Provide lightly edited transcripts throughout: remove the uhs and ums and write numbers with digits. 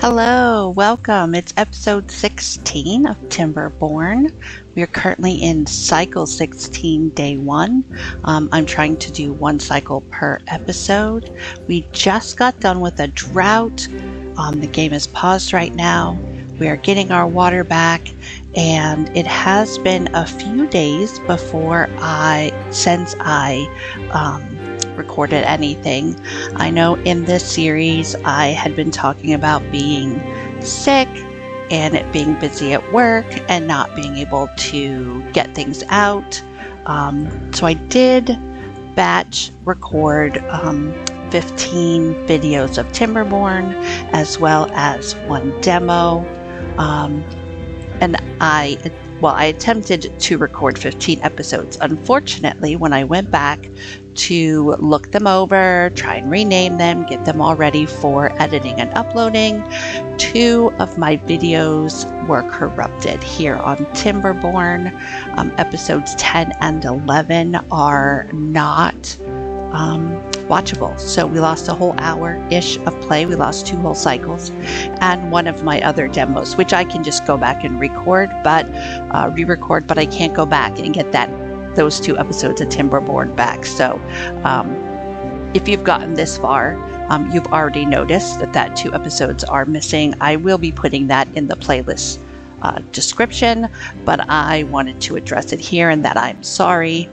Hello, welcome. It's episode 16 of Timberborn. We are currently in cycle 16, day 1. I'm trying to do one cycle per episode. We just got done with a drought. The game is paused right now. We are getting our water back, and it has been a few days since I recorded anything. I know in this series I had been talking about being sick and it being busy at work and not being able to get things out. So I did batch record 15 videos of Timberborn as well as one demo. And I attempted to record 15 episodes. Unfortunately, when I went back to look them over, try and rename them, get them all ready for editing and uploading, 2 of my videos were corrupted here on Timberborn. Episodes 10 and 11 are not watchable. So we lost a whole hour-ish of play. We lost 2 whole cycles and one of my other demos, which I can just go back and re-record, but I can't go back and get those 2 episodes of Timberborn back. So if you've gotten this far, you've already noticed that 2 episodes are missing. I will be putting that in the playlist description, but I wanted to address it here and that I'm sorry.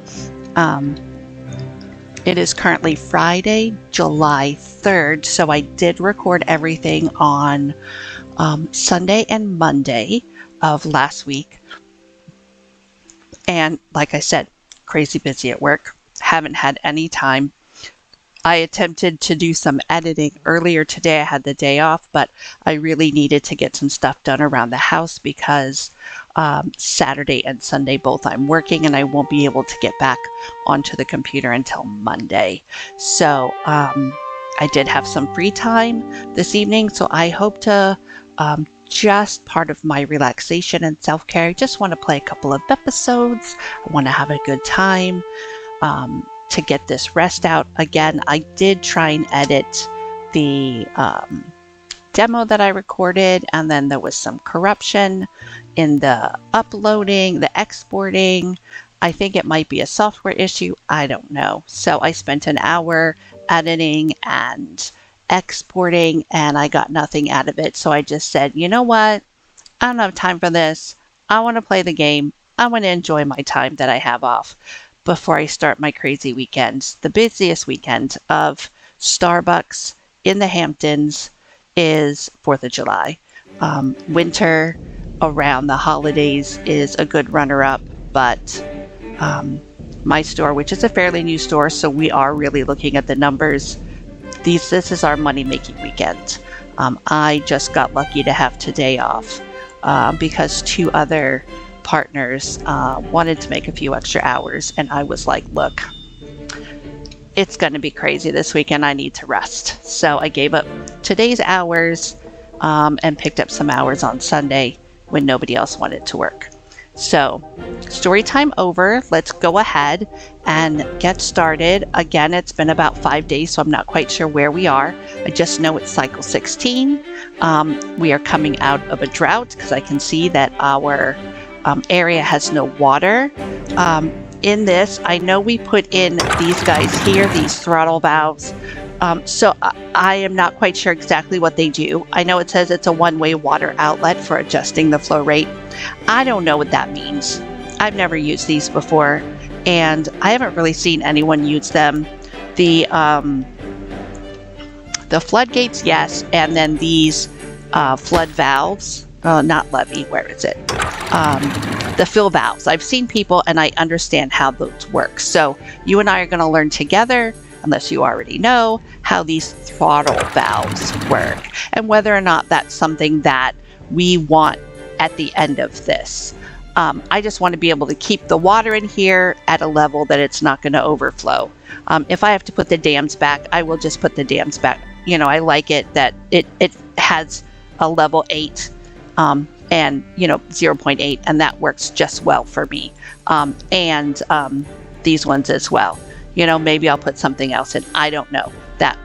It is currently Friday, July 3rd, so I did record everything on Sunday and Monday of last week. And like I said, crazy busy at work. Haven't had any time. I attempted to do some editing earlier today. I had the day off, but I really needed to get some stuff done around the house because Saturday and Sunday both I'm working and I won't be able to get back onto the computer until Monday. So I did have some free time this evening, so I hope to just part of my relaxation and self-care. I just want to play a couple of episodes. I want to have a good time to get this rest out. Again, I did try and edit the demo that I recorded, and then there was some corruption in the uploading, the exporting. I think it might be a software issue. I don't know. So I spent an hour editing and exporting and I got nothing out of it. So I just said, you know what? I don't have time for this. I want to play the game. I want to enjoy my time that I have off before I start my crazy weekends. The busiest weekend of Starbucks in the Hamptons is 4th of July. Winter around the holidays is a good runner-up, but my store, which is a fairly new store, so we are really looking at the numbers. This is our money-making weekend. I just got lucky to have today off because 2 other partners wanted to make a few extra hours, and I was like, look, it's going to be crazy this weekend. I need to rest. So I gave up today's hours and picked up some hours on Sunday when nobody else wanted to work. So story time over. Let's go ahead and get started. Again, it's been about 5 days, so I'm not quite sure where we are. I just know it's cycle 16. We are coming out of a drought because I can see that our area has no water. In this, I know we put in these guys here, these throttle valves. So I am not quite sure exactly what they do. I know it says it's a one-way water outlet for adjusting the flow rate. I don't know what that means. I've never used these before, and I haven't really seen anyone use them. The floodgates, yes, and then these flood valves, not levee, where is it? The fill valves. I've seen people and I understand how those work. So you and I are going to learn together, unless you already know, how these throttle valves work and whether or not that's something that we want at the end of this. I just want to be able to keep the water in here at a level that it's not going to overflow. If I have to put the dams back, I will just put the dams back. You know, I like it that it has a level 8 and 0.8, and that works just well for me. And these ones as well. Maybe I'll put something else in. I don't know. That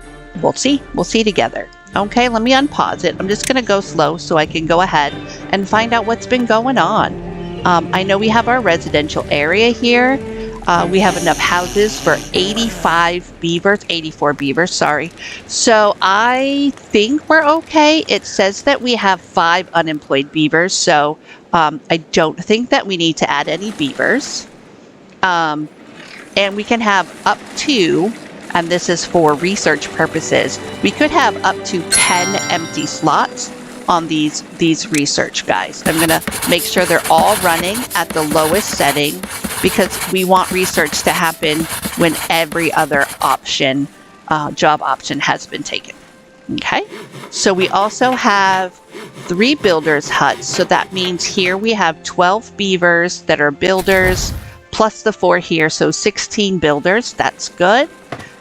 we'll see. We'll see together. Okay, let me unpause it. I'm just going to go slow so I can go ahead and find out what's been going on. I know we have our residential area here. We have enough houses for 84 beavers, sorry. So I think we're okay. It says that we have 5 unemployed beavers, so I don't think that we need to add any beavers. And we can have up to, and this is for research purposes, we could have up to 10 empty slots on these research guys. I'm going to make sure they're all running at the lowest setting because we want research to happen when every other option, job option has been taken. Okay, so we also have 3 builders huts. So that means here we have 12 beavers that are builders plus the 4 here. So 16 builders, that's good.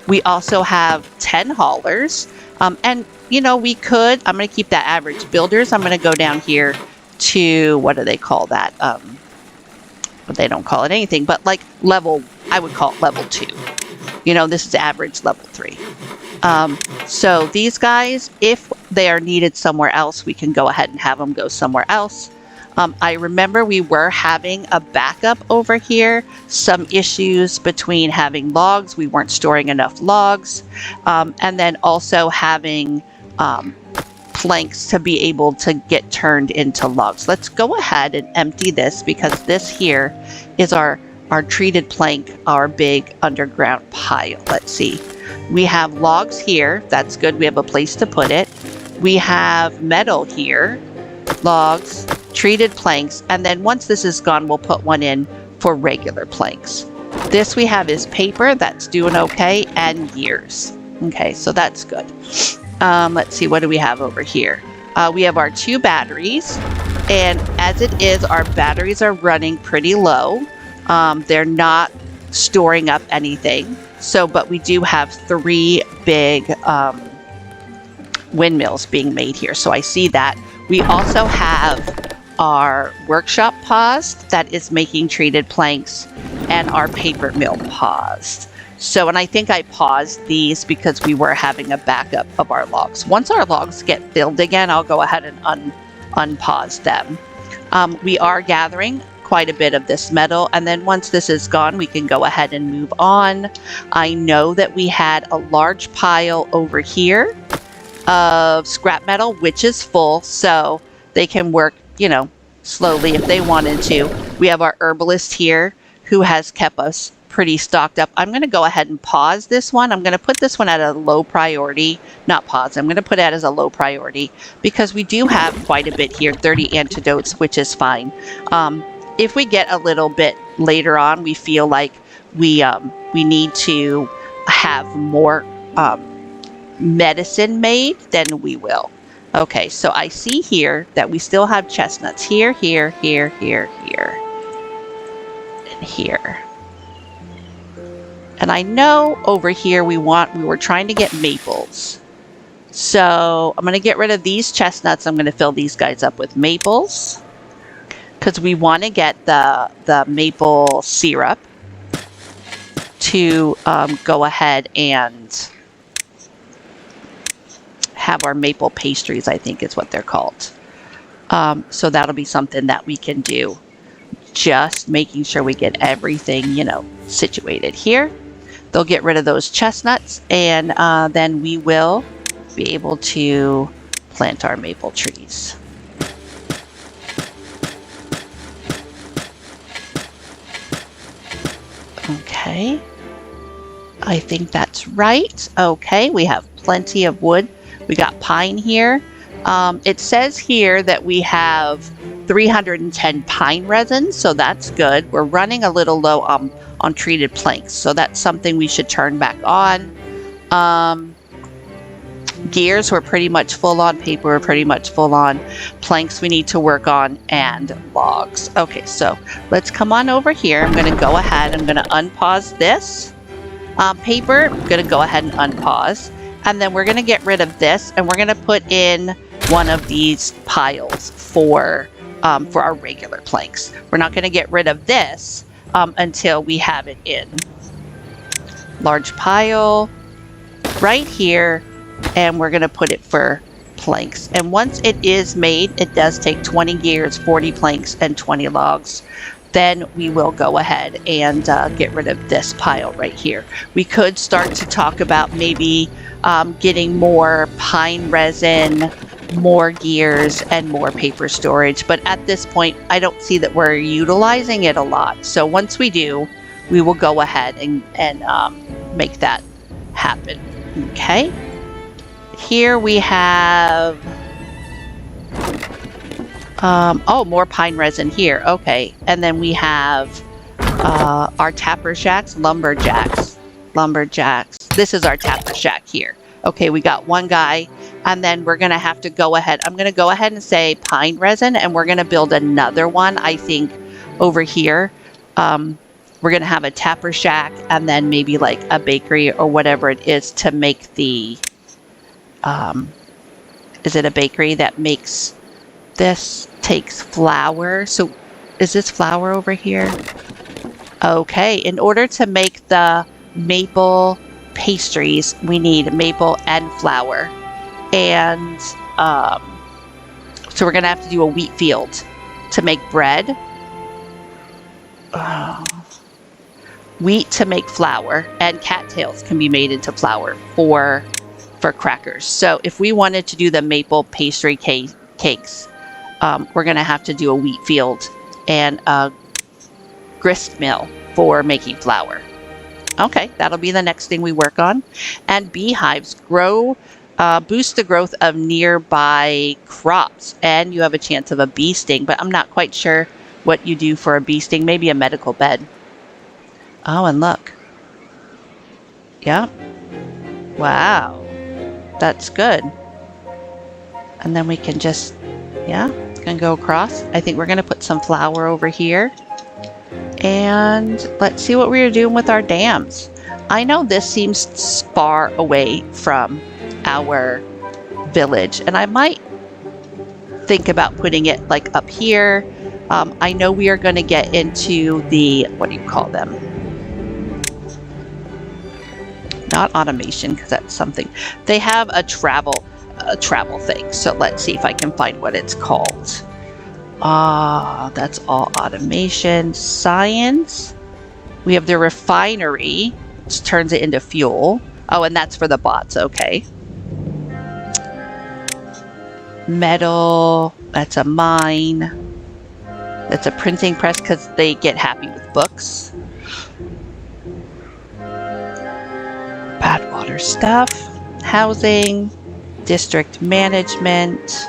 We also have 10 haulers. And, you know, we could, I'm going to keep that average builders. I'm going to go down here to, what do they call that? But they don't call it anything, but like level, I would call it level 2. You know, this is average level 3. So these guys, if they are needed somewhere else, we can go ahead and have them go somewhere else. I remember we were having a backup over here, some issues between having logs, we weren't storing enough logs, and then also having planks to be able to get turned into logs. Let's go ahead and empty this because this here is our treated plank, our big underground pile. Let's see. We have logs here. That's good. We have a place to put it. We have metal here, logs, treated planks, and then once this is gone, we'll put one in for regular planks. This we have is paper. That's doing okay, and years. Okay, so that's good. Let's see, what do we have over here? We have our 2 batteries, and as it is, our batteries are running pretty low. They're not storing up anything. So, but we do have 3 big windmills being made here. So I see that. We also have our workshop paused that is making treated planks, and our paper mill paused. So, and I think I paused these because we were having a backup of our logs. Once our logs get filled again, I'll go ahead and unpause them. We are gathering quite a bit of this metal, and then once this is gone, we can go ahead and move on. I know that we had a large pile over here of scrap metal, which is full, so they can work, you know, slowly if they wanted to. We have our herbalist here who has kept us pretty stocked up. I'm going to go ahead and pause this one. I'm going to put this one at a low priority, not pause. I'm going to put it as a low priority because we do have quite a bit here, 30 antidotes, which is fine. If we get a little bit later on, we feel like we need to have more medicine made, then we will. Okay, so I see here that we still have chestnuts here, here, here, here, here, and here. And I know over here we were trying to get maples. So I'm going to get rid of these chestnuts. I'm going to fill these guys up with maples because we want to get the maple syrup to go ahead and have our maple pastries, I think is what they're called. So that'll be something that we can do. Just making sure we get everything, you know, situated here. They'll get rid of those chestnuts, and then we will be able to plant our maple trees. Okay. I think that's right. Okay, we have plenty of wood. We got pine here. It says here that we have 310 pine resin, so that's good. We're running a little low on treated planks, so that's something we should turn back on. Gears we're pretty much full on, paper we're pretty much full on, planks we need to work on, and logs. Okay, so let's come on over here. I'm going to go ahead, I'm going to unpause this. Paper, I'm going to go ahead and unpause. And then we're going to get rid of this, and we're going to put in one of these piles for our regular planks. We're not going to get rid of this until we have it in. Large pile right here, and we're going to put it for planks. And once it is made, it does take 20 gears, 40 planks, and 20 logs. Then we will go ahead and get rid of this pile right here. We could start to talk about maybe getting more pine resin, more gears, and more paper storage. But at this point, I don't see that we're utilizing it a lot. So once we do, we will go ahead and make that happen. Okay. Here we have, more pine resin here. Okay. And then we have our tapper shacks, lumberjacks. This is our tapper shack here. Okay, we got one guy, and then we're going to have to go ahead. I'm going to go ahead and say pine resin, and we're going to build another one, I think, over here. We're going to have a tapper shack, and then maybe like a bakery or whatever it is to make the, is it a bakery that makes, this takes flour. So is this flour over here? Okay, in order to make the maple pastries, we need maple and flour. And so we're going to have to do a wheat field to make bread. Wheat to make flour, and cattails can be made into flour for crackers. So if we wanted to do the maple pastry cakes, we're going to have to do a wheat field and a grist mill for making flour. Okay, that'll be the next thing we work on. And beehives boost the growth of nearby crops, and you have a chance of a bee sting, but I'm not quite sure what you do for a bee sting. Maybe a medical bed. Oh, and look. Yeah. Wow. That's good. And then we can just, yeah, it's going to go across. I think we're going to put some flour over here. And let's see what we're doing with our dams. I know this seems far away from our village, and I might think about putting it like up here. I know we are going to get into the, what do you call them? Not automation, because that's something. They have a travel thing. So let's see if I can find what it's called. That's all automation. Science. We have the refinery, which turns it into fuel. Oh, and that's for the bots. Okay. Metal. That's a mine. That's a printing press because they get happy with books. Bad water stuff. Housing. District management.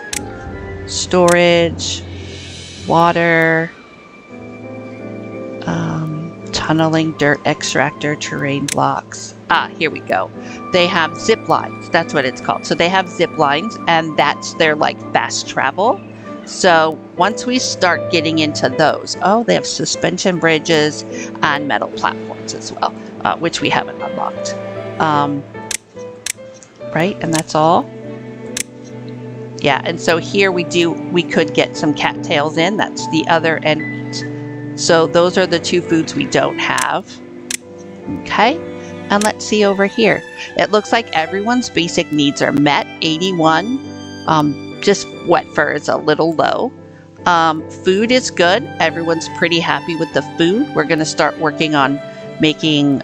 Storage. Water, tunneling, dirt extractor, terrain blocks. Here we go. They have zip lines. That's what it's called. So they have zip lines, and that's their like fast travel. So once we start getting into those, they have suspension bridges and metal platforms as well, which we haven't unlocked. Right, and that's all. Yeah, and so here we could get some cattails in. That's the other end wheat. So those are the two foods we don't have. Okay, and let's see over here. It looks like everyone's basic needs are met. 81. Just wet fur is a little low. Food is good. Everyone's pretty happy with the food. We're going to start working on making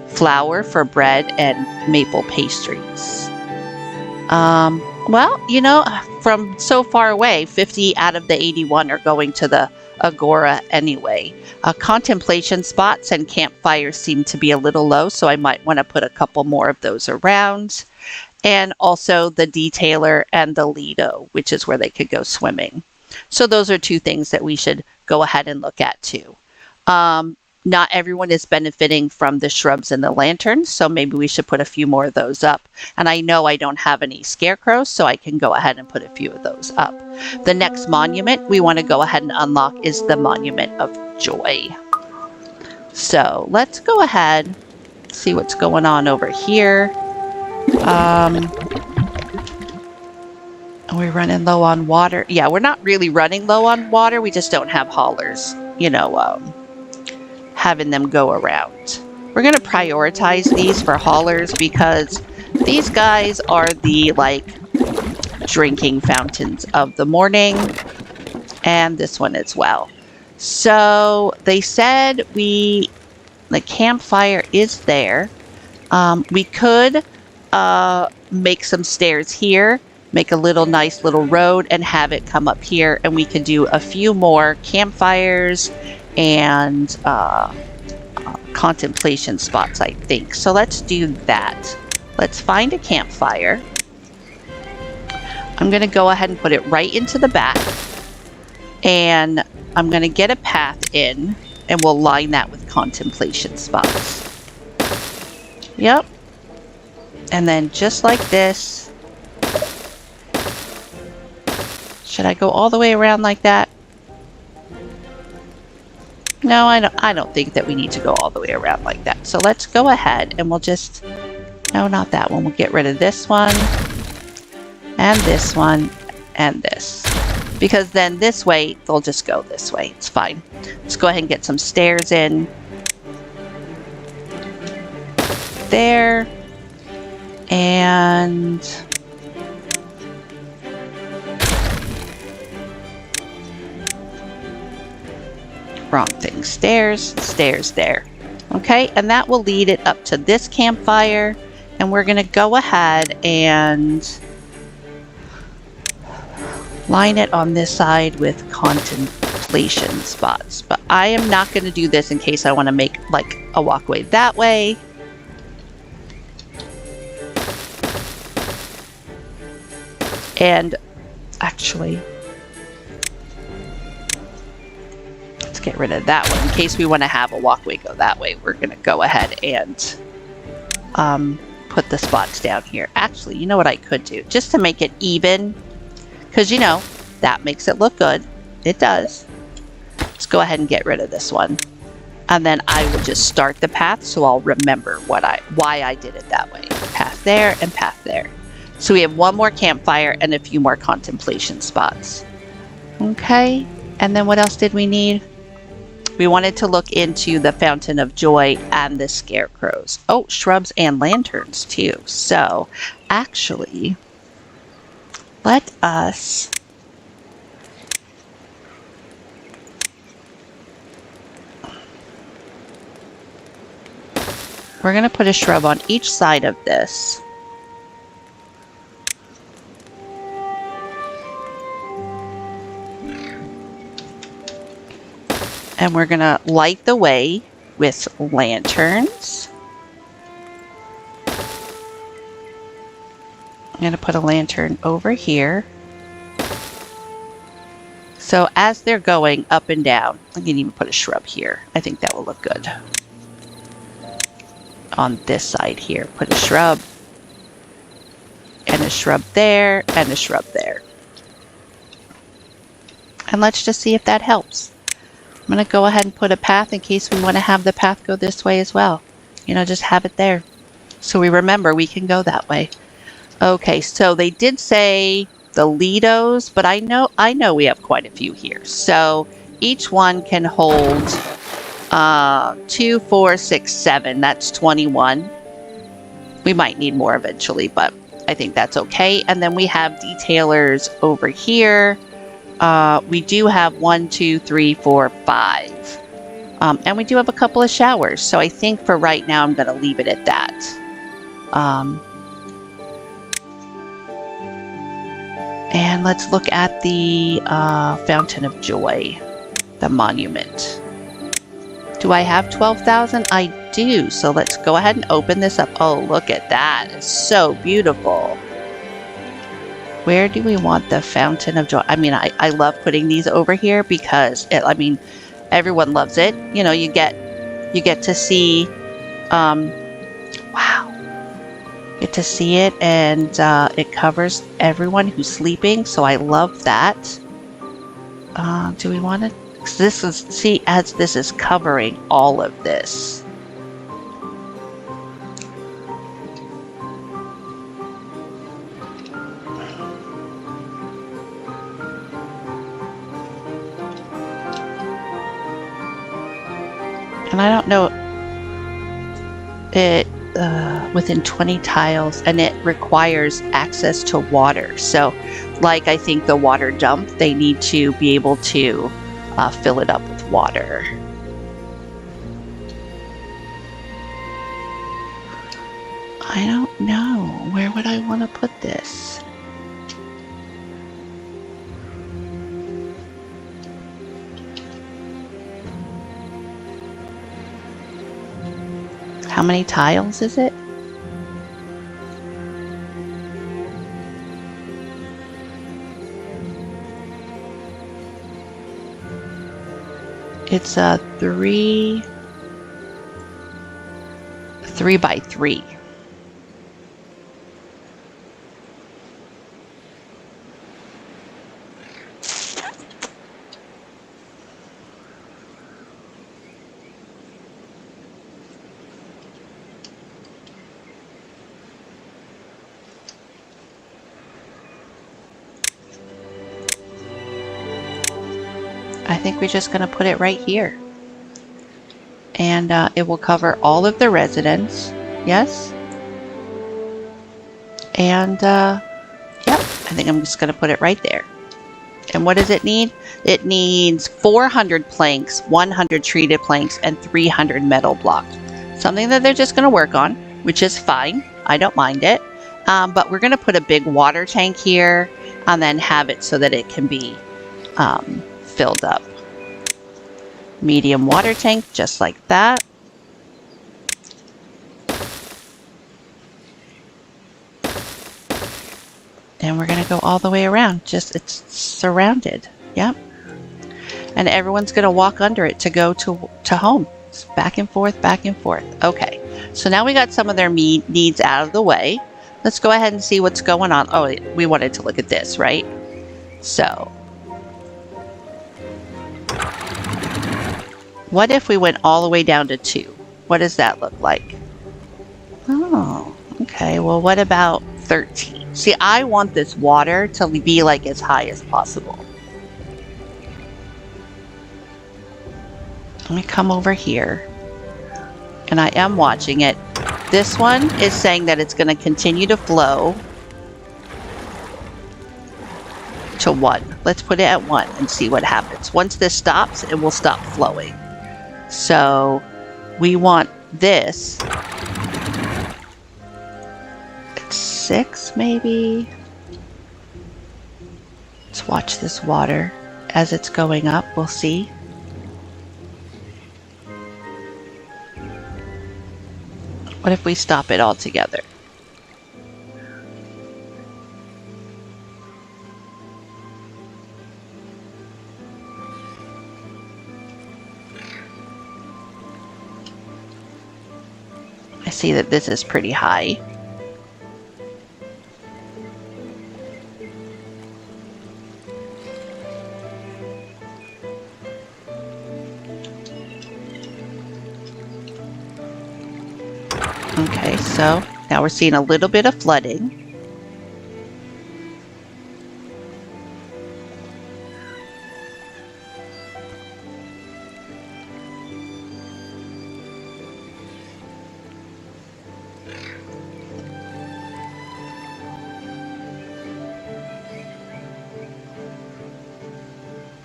flour for bread and maple pastries. Well, you know, from so far away, 50 out of the 81 are going to the Agora anyway. Contemplation spots and campfires seem to be a little low, so I might want to put a couple more of those around. And also the detailer and the Lido, which is where they could go swimming. So those are two things that we should go ahead and look at too. Not everyone is benefiting from the shrubs and the lanterns, so maybe we should put a few more of those up. And I know I don't have any scarecrows, so I can go ahead and put a few of those up. The next monument we want to go ahead and unlock is the Monument of Joy. So let's go ahead, see what's going on over here. Are we running low on water? Yeah, we're not really running low on water. We just don't have haulers, you know, having them go around. We're going to prioritize these for haulers because these guys are the, like, drinking fountains of the morning, and this one as well. So they said the campfire is there. We could make some stairs here, make a nice little road, and have it come up here, and we could do a few more campfires and contemplation spots, I think. So let's do that. Let's find a campfire. I'm going to go ahead and put it right into the back, and I'm going to get a path in, and we'll line that with contemplation spots. Yep. And then just like this. Should I go all the way around like that? No, I don't think that we need to go all the way around like that. So let's go ahead and we'll just... No, not that one. We'll get rid of this one. And this one. And this. Because then this way, they'll just go this way. It's fine. Let's go ahead and get some stairs in. There. And... wrong thing. Stairs there. Okay, and that will lead it up to this campfire. And we're going to go ahead and line it on this side with contemplation spots. But I am not going to do this in case I want to make like a walkway that way. And actually, let's get rid of that one. In case we want to have a walkway go that way, we're going to go ahead and put the spots down here. Actually, you know what I could do? Just to make it even, because, you know, that makes it look good. It does. Let's go ahead and get rid of this one. And then I will just start the path so I'll remember why I did it that way. Path there and path there. So we have one more campfire and a few more contemplation spots. Okay, and then what else did we need? We wanted to look into the Fountain of Joy and the scarecrows. Oh, shrubs and lanterns too. So actually, let us... We're going to put a shrub on each side of this. And we're going to light the way with lanterns. I'm going to put a lantern over here. So as they're going up and down, I can even put a shrub here. I think that will look good. On this side here, put a shrub. And a shrub there, and a shrub there. And let's just see if that helps. I'm going to go ahead and put a path in case we want to have the path go this way as well. You know, just have it there. So we remember we can go that way. Okay, so they did say the Lidos, but I know we have quite a few here. So each one can hold 2, 4, 6, 7. That's 21. We might need more eventually, but I think that's okay. And then we have detailers over here. We do have 1, 2, 3, 4, 5. And we do have a couple of showers. So I think for right now, I'm going to leave it at that. And let's look at the Fountain of Joy, the monument. Do I have 12,000? I do. So let's go ahead and open this up. Oh, look at that. It's so beautiful. Where do we want the Fountain of Joy? I mean, I love putting these over here because, everyone loves it. You know, you get to see, wow. Get to see it, and it covers everyone who's sleeping, so I love that. Do we want to? This is, see, as this is covering all of this. And I don't know it, within 20 tiles, and it requires access to water. So, like I think the water dump, they need to be able to fill it up with water. I don't know. Where would I want to put this? How many tiles is it? It's a 3 by 3. I think we're just going to put it right here. And it will cover all of the residents. Yes? And, yep, I think I'm just going to put it right there. And what does it need? It needs 400 planks, 100 treated planks, and 300 metal blocks. Something that they're just going to work on, which is fine. I don't mind it. But we're going to put a big water tank here and then have it so that it can be filled up. Medium water tank, just like that. And we're going to go all the way around. It's surrounded. Yep. And everyone's going to walk under it to go to home. It's back and forth, back and forth. Okay. So now we got some of their needs out of the way. Let's go ahead and see what's going on. Oh, we wanted to look at this, right? So, what if we went all the way down to 2? What does that look like? Oh, okay. Well, what about 13? See, I want this water to be like as high as possible. Let me come over here. And I am watching it. This one is saying that it's going to continue to flow to 1. Let's put it at 1 and see what happens. Once this stops, it will stop flowing. So we want this at 6 maybe. Let's watch this water as it's going up. We'll see. What if we stop it altogether? I see that this is pretty high. Okay, so now we're seeing a little bit of flooding.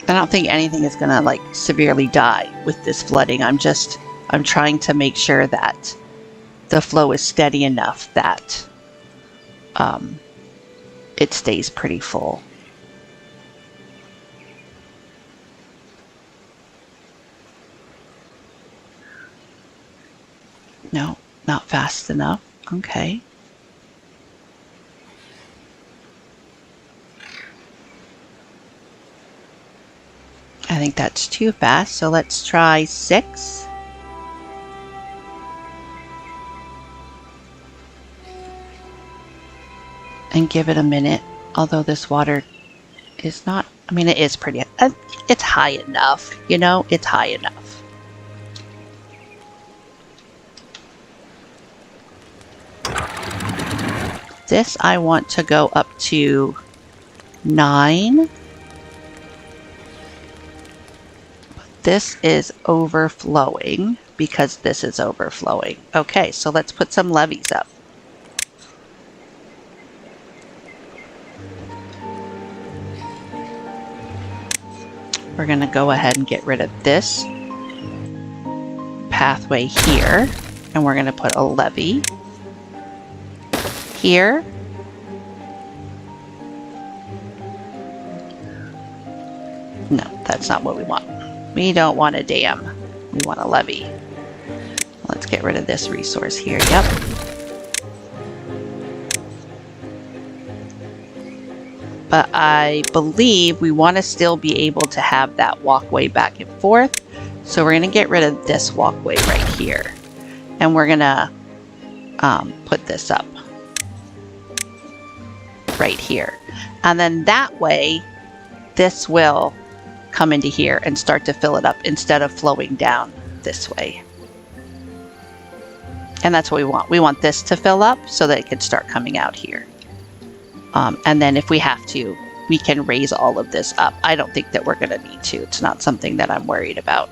I don't think anything is gonna like severely die with this flooding. I'm trying to make sure that the flow is steady enough that it stays pretty full. No, not fast enough. Okay. I think that's too fast, so let's try 6. And give it a minute, although this water is not, I mean, it is pretty, it's high enough, you know, it's high enough. This I want to go up to 9. But this is overflowing because this is overflowing. Okay, so let's put some levees up. We're going to go ahead and get rid of this pathway here, and we're going to put a levee here. No, that's not what we want. We don't want a dam. We want a levee. Let's get rid of this resource here. Yep. But I believe we want to still be able to have that walkway back and forth. So we're going to get rid of this walkway right here. And we're going to put this up right here. And then that way, this will come into here and start to fill it up instead of flowing down this way. And that's what we want. We want this to fill up so that it can start coming out here. And then if we have to, we can raise all of this up. I don't think that we're going to need to. It's not something that I'm worried about.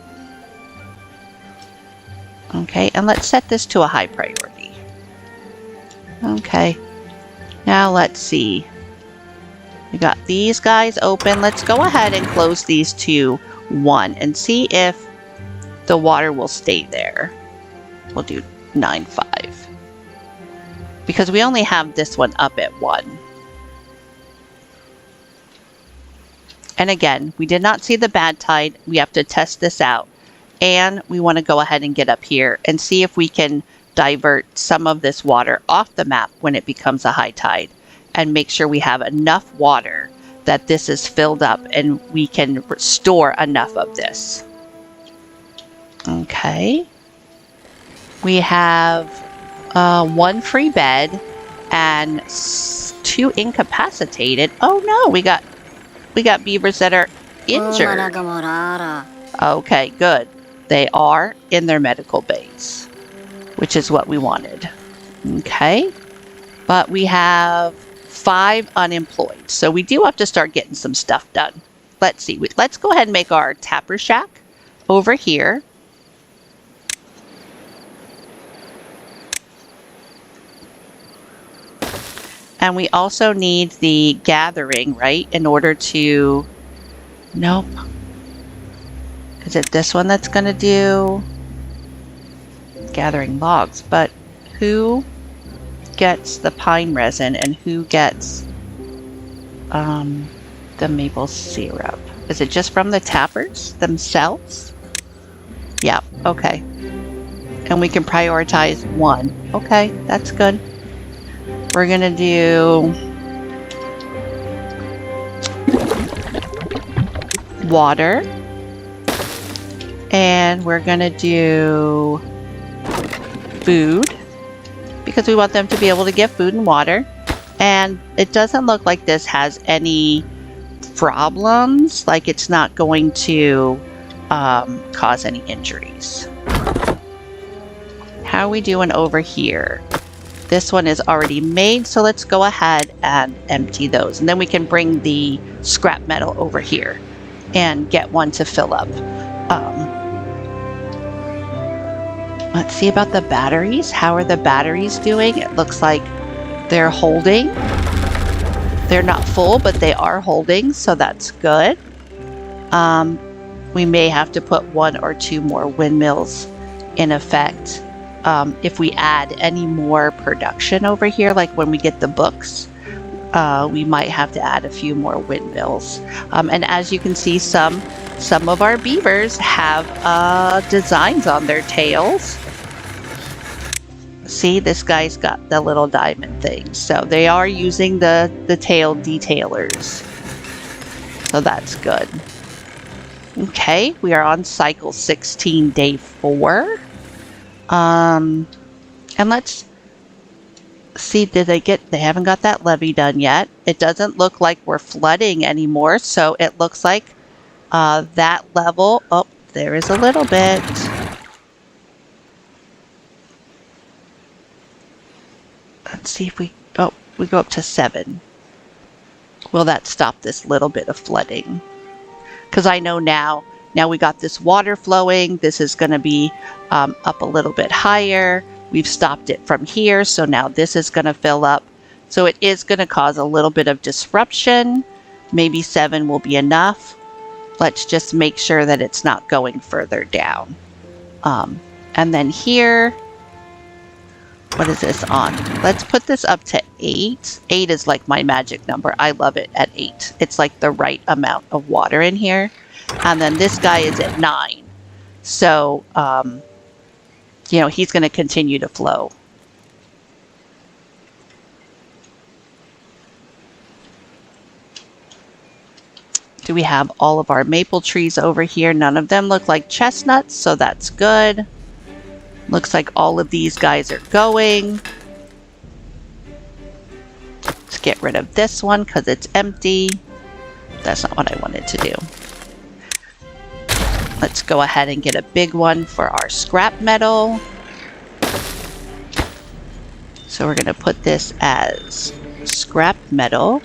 Okay, and let's set this to a high priority. Okay, now let's see. We got these guys open. Let's go ahead and close these to 1 and see if the water will stay there. We'll do 9.5 because we only have this one up at 1. And again, we did not see the bad tide. We have to test this out. And we want to go ahead and get up here and see if we can divert some of this water off the map when it becomes a high tide, and make sure we have enough water that this is filled up and we can store enough of this. Okay. We have 1 free bed and 2 incapacitated. Oh no, we got beavers that are injured. Okay, good. They are in their medical bays, which is what we wanted. Okay. But we have 5 unemployed. So we do have to start getting some stuff done. Let's see. Let's go ahead and make our tapper shack over here. And we also need the gathering, right? In order to... Nope. Is it this one that's going to do gathering logs? But who gets the pine resin and who gets the maple syrup? Is it just from the tappers themselves? Yeah, okay. And we can prioritize 1. Okay, that's good. We're going to do water. And we're going to do food, because we want them to be able to get food and water. And it doesn't look like this has any problems, like it's not going to cause any injuries. How are we doing over here? This one is already made, so let's go ahead and empty those. And then we can bring the scrap metal over here and get one to fill up. Let's see about the batteries. How are the batteries doing? It looks like they're holding. They're not full, but they are holding, so that's good. We may have to put 1 or 2 more windmills in effect. If we add any more production over here, like when we get the books, we might have to add a few more windmills. And as you can see, some of our beavers have designs on their tails. See, this guy's got the little diamond thing. So they are using the tail detailers. So that's good. Okay, we are on cycle 16, day 4. And let's see, they haven't got that levee done yet. It doesn't look like we're flooding anymore, so it looks like that level, oh, there is a little bit. Let's see if we go up to 7. Will that stop this little bit of flooding? Because I know now Now we got this water flowing. This is going to be up a little bit higher. We've stopped it from here, so now this is going to fill up. So it is going to cause a little bit of disruption. Maybe 7 will be enough. Let's just make sure that it's not going further down. And then here, what is this on? Let's put this up to 8. 8 is like my magic number. I love it at 8. It's like the right amount of water in here. And then this guy is at 9. So, you know, he's going to continue to flow. Do we have all of our maple trees over here? None of them look like chestnuts, so that's good. Looks like all of these guys are going. Let's get rid of this one because it's empty. That's not what I wanted to do. Let's go ahead and get a big one for our scrap metal. So we're going to put this as scrap metal.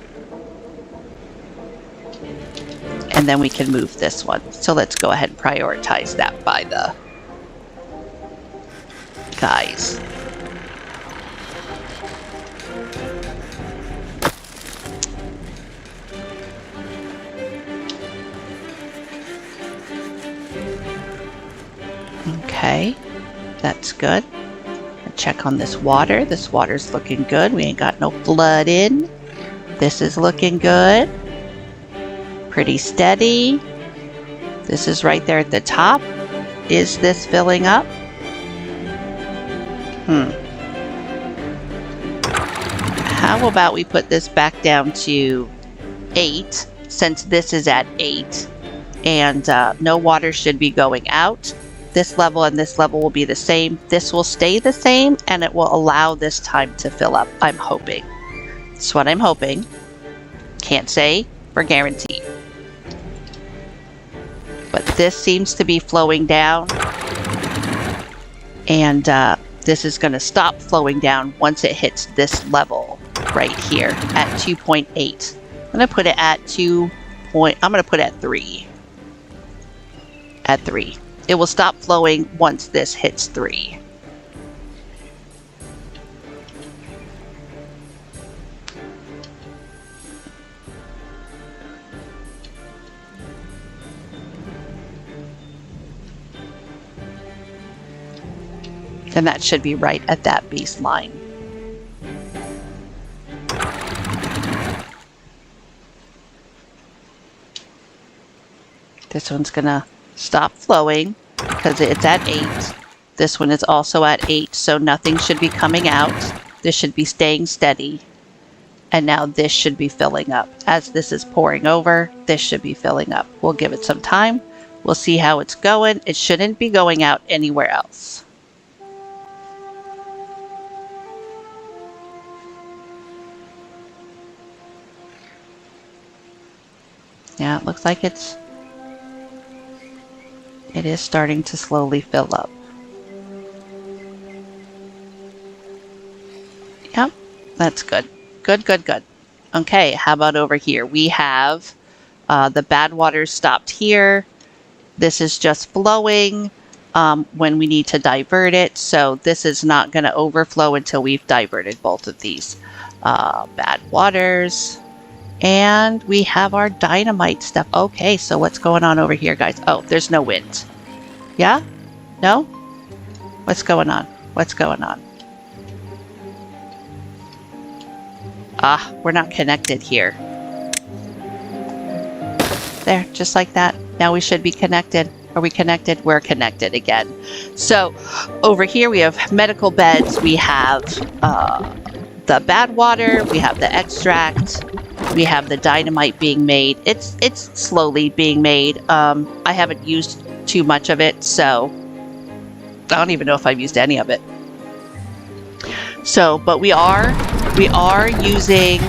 And then we can move this one. So let's go ahead and prioritize that by the guys. Okay, that's good. Check on this water. This water's looking good. We ain't got no flood in. This is looking good. Pretty steady. This is right there at the top. Is this filling up? How about we put this back down to 8, since this is at 8, and no water should be going out. This level and this level will be the same. This will stay the same, and it will allow this time to fill up, I'm hoping. That's what I'm hoping. Can't say for guarantee. But this seems to be flowing down, and this is going to stop flowing down once it hits this level right here at 2.8. I'm going to put it at I'm going to put it at 3. At 3. It will stop flowing once this hits 3. And that should be right at that baseline. This one's gonna stop flowing because it's at 8. This one is also at 8, so nothing should be coming out. This should be staying steady. And now this should be filling up. As this is pouring over, this should be filling up. We'll give it some time. We'll see how it's going. It shouldn't be going out anywhere else. Yeah, it looks like it is starting to slowly fill up. Yep, that's good. Good, good, good. Okay, how about over here? We have the bad water stopped here. This is just flowing when we need to divert it. So this is not going to overflow until we've diverted both of these bad waters. And we have our dynamite stuff. Okay, so what's going on over here, guys? Oh, there's no wind. Yeah? No? What's going on? What's going on? Ah, we're not connected here. There, just like that. Now we should be connected. Are we connected? We're connected again. So over here we have medical beds. We have the bad water. We have the extract. We have the dynamite being made. It's slowly being made. I haven't used too much of it, so I don't even know if I've used any of it. So, but we are using,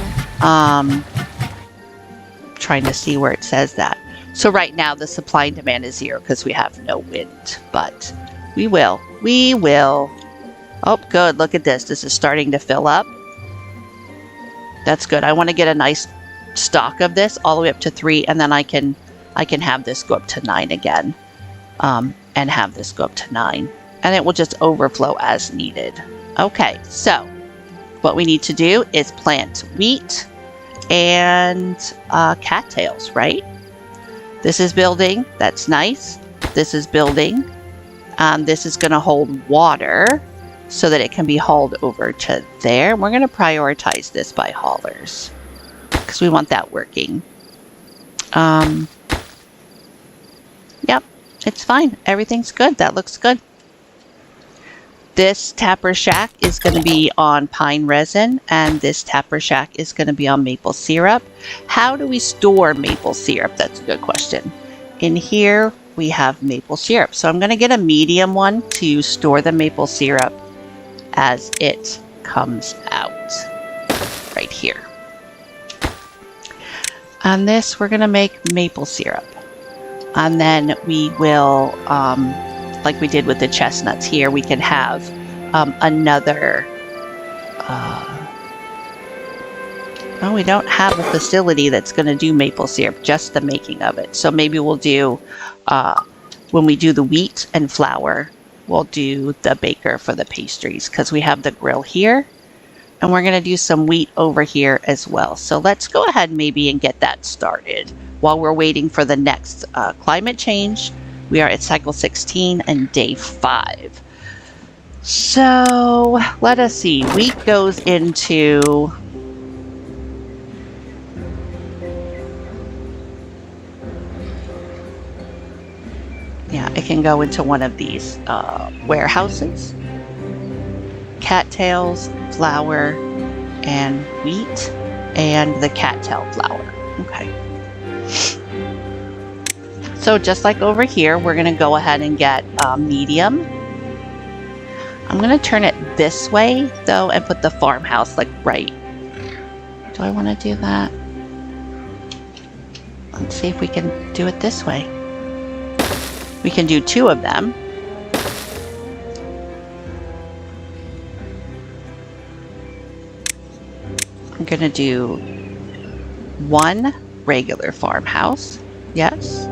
trying to see where it says that. So right now the supply and demand is 0 because we have no wind, but we will. Oh, good. Look at this. This is starting to fill up. That's good. I want to get a nice stock of this all the way up to 3, and then I can I can have this go up to 9 again, and have this go up to 9. And it will just overflow as needed. Okay, so what we need to do is plant wheat and cattails, right? This is building. That's nice. This is building. This is going to hold water so that it can be hauled over to there. We're going to prioritize this by haulers because we want that working. Yep, it's fine. Everything's good. That looks good. This tapper shack is going to be on pine resin, and this tapper shack is going to be on maple syrup. How do we store maple syrup? That's a good question. In here, we have maple syrup. So I'm going to get a medium one to store the maple syrup as it comes out right here. On this, we're going to make maple syrup. And then we will, like we did with the chestnuts here, we can have another, well, we don't have a facility that's going to do maple syrup, just the making of it. So maybe we'll do, when we do the wheat and flour, we'll do the baker for the pastries because we have the grill here. And we're going to do some wheat over here as well. So let's go ahead maybe and get that started while we're waiting for the next climate change. We are at cycle 16 and day 5. So let us see. Wheat goes into... yeah, it can go into one of these warehouses. Cattails, flour, and wheat, and the cattail flour. Okay. So just like over here, we're going to go ahead and get medium. I'm going to turn it this way, though, and put the farmhouse like right. Do I want to do that? Let's see if we can do it this way. We can do 2 of them. I'm going to do 1 regular farmhouse. Yes.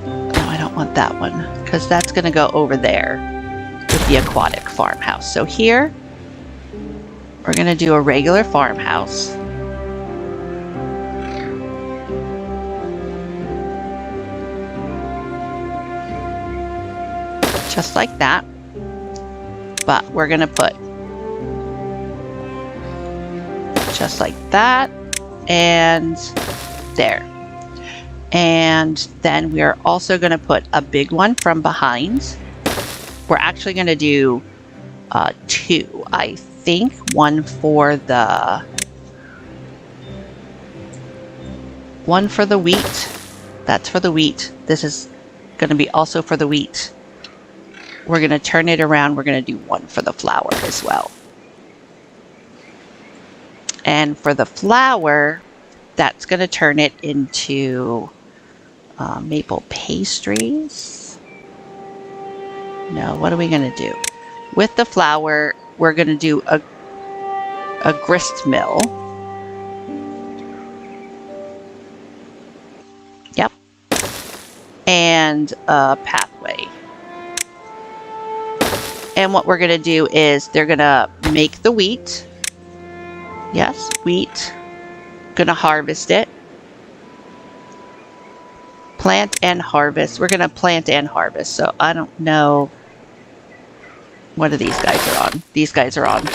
No, I don't want that one because that's going to go over there with the aquatic farmhouse. So here, we're going to do a regular farmhouse. Just like that. But we're going to put just like that and there. And then we're also going to put a big one from behind. We're actually going to do 2, I think. One for the wheat. That's for the wheat. This is going to be also for the wheat. We're going to turn it around. We're going to do 1 for the flour as well. And for the flour, that's going to turn it into maple pastries. No, what are we going to do? With the flour, we're going to do a grist mill. Yep. And a pathway. And what we're going to do is they're going to make the wheat. Yes, wheat. Going to harvest it. Plant and harvest. We're going to plant and harvest. So I don't know. What are these guys are on? These guys are on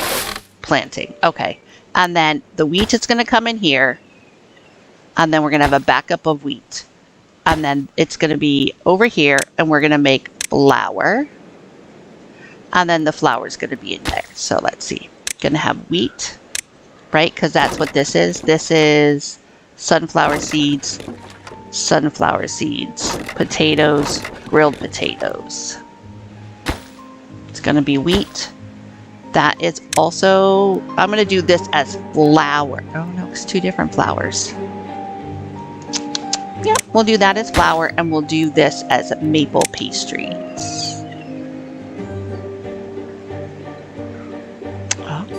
planting. Okay. And then the wheat is going to come in here. And then we're going to have a backup of wheat. And then it's going to be over here. And we're going to make flour. And then the flour is going to be in there. So let's see. Going to have wheat, right? Because that's what this is. This is sunflower seeds, potatoes, grilled potatoes. It's going to be wheat. That is also, I'm going to do this as flour. Oh no, it's 2 different flours. Yeah, we'll do that as flour, and we'll do this as maple pastries.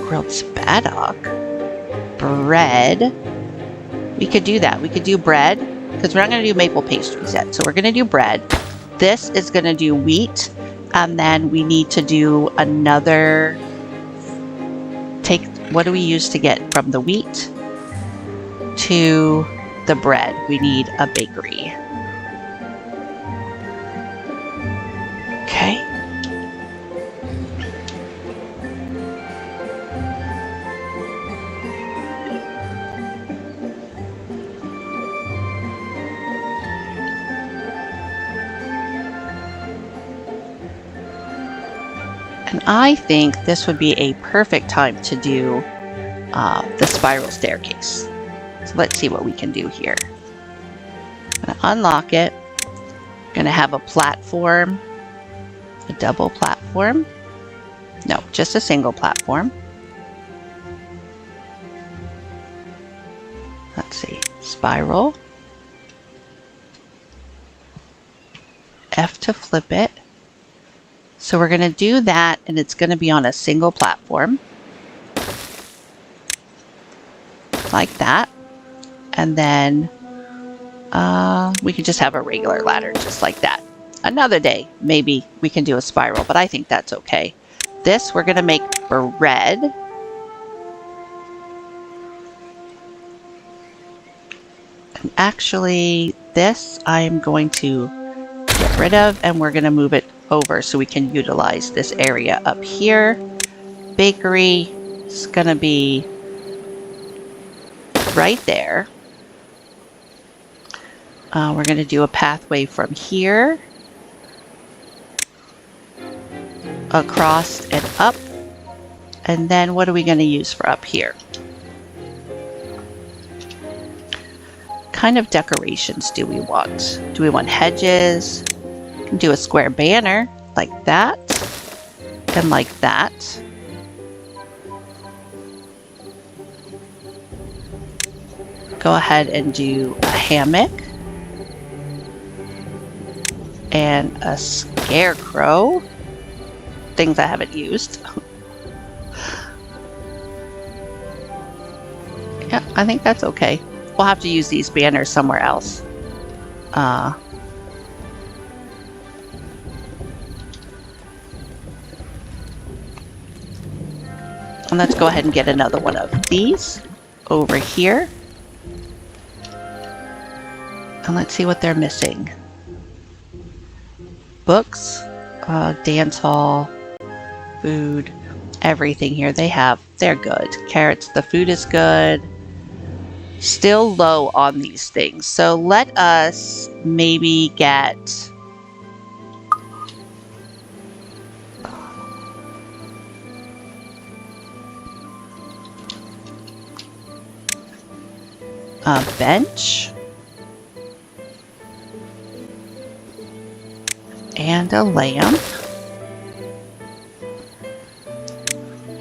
Grilled spaddock. bread, we could do that. We could do bread, because we're not going to do maple pastries yet. So we're going to do bread. This is going to do wheat. And then we need to do another, what do we use to get from the wheat to the bread? We need a bakery. Okay. And I think this would be a perfect time to do the spiral staircase. So let's see what we can do here. I'm going to unlock it. I'm going to have a platform, a double platform. No, just a single platform. Let's see, spiral. F to flip it. So we're going to do that, and it's going to be on a single platform. Like that. And then we can just have a regular ladder just like that. Another day, maybe we can do a spiral, but I think that's okay. This, we're going to make bread. And actually, this I'm going to get rid of, and we're going to move it over so we can utilize this area up here. Bakery is going to be right there. We're going to do a pathway from here across and up. And then what are we going to use for up here? What kind of decorations do we want? Do we want hedges? We can do a square banner like that and like that. Go ahead and do a hammock and a scarecrow. Things I haven't used. Yeah, I think that's okay. We'll have to use these banners somewhere else. And let's go ahead and get another one of these over here. And let's see what they're missing. Books, dance hall, food, everything here they're good. Carrots, the food is good. Still low on these things. So let us maybe get a bench. And a lamp.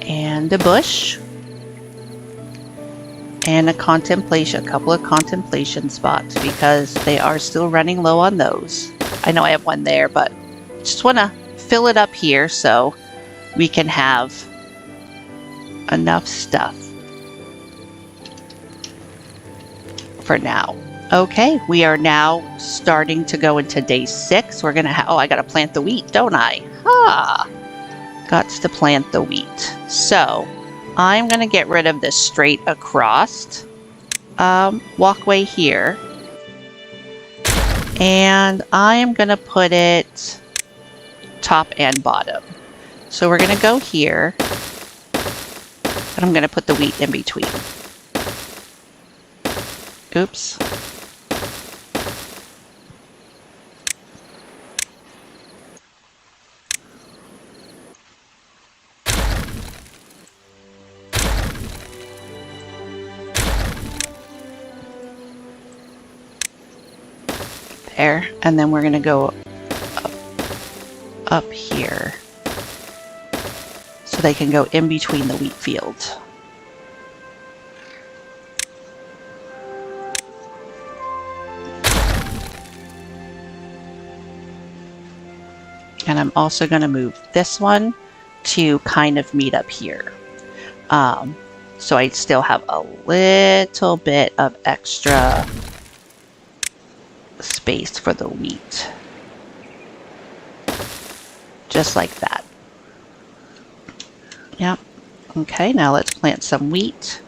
And a bush. And a couple of contemplation spots, because they are still running low on those. I know I have one there, but just want to fill it up here so we can have enough stuff for now. Okay, we are now starting to go into day 6. We're going to I got to plant the wheat, don't I? Got to plant the wheat. So I'm going to get rid of this straight across walkway here. And I am going to put it top and bottom. So we're going to go here. And I'm going to put the wheat in between. Oops. There, and then we're going to go up here so they can go in between the wheat fields. And I'm also going to move this one to kind of meet up here. so I still have a little bit of extra space for the wheat. Just like that. Yep. Okay, now let's plant some wheat.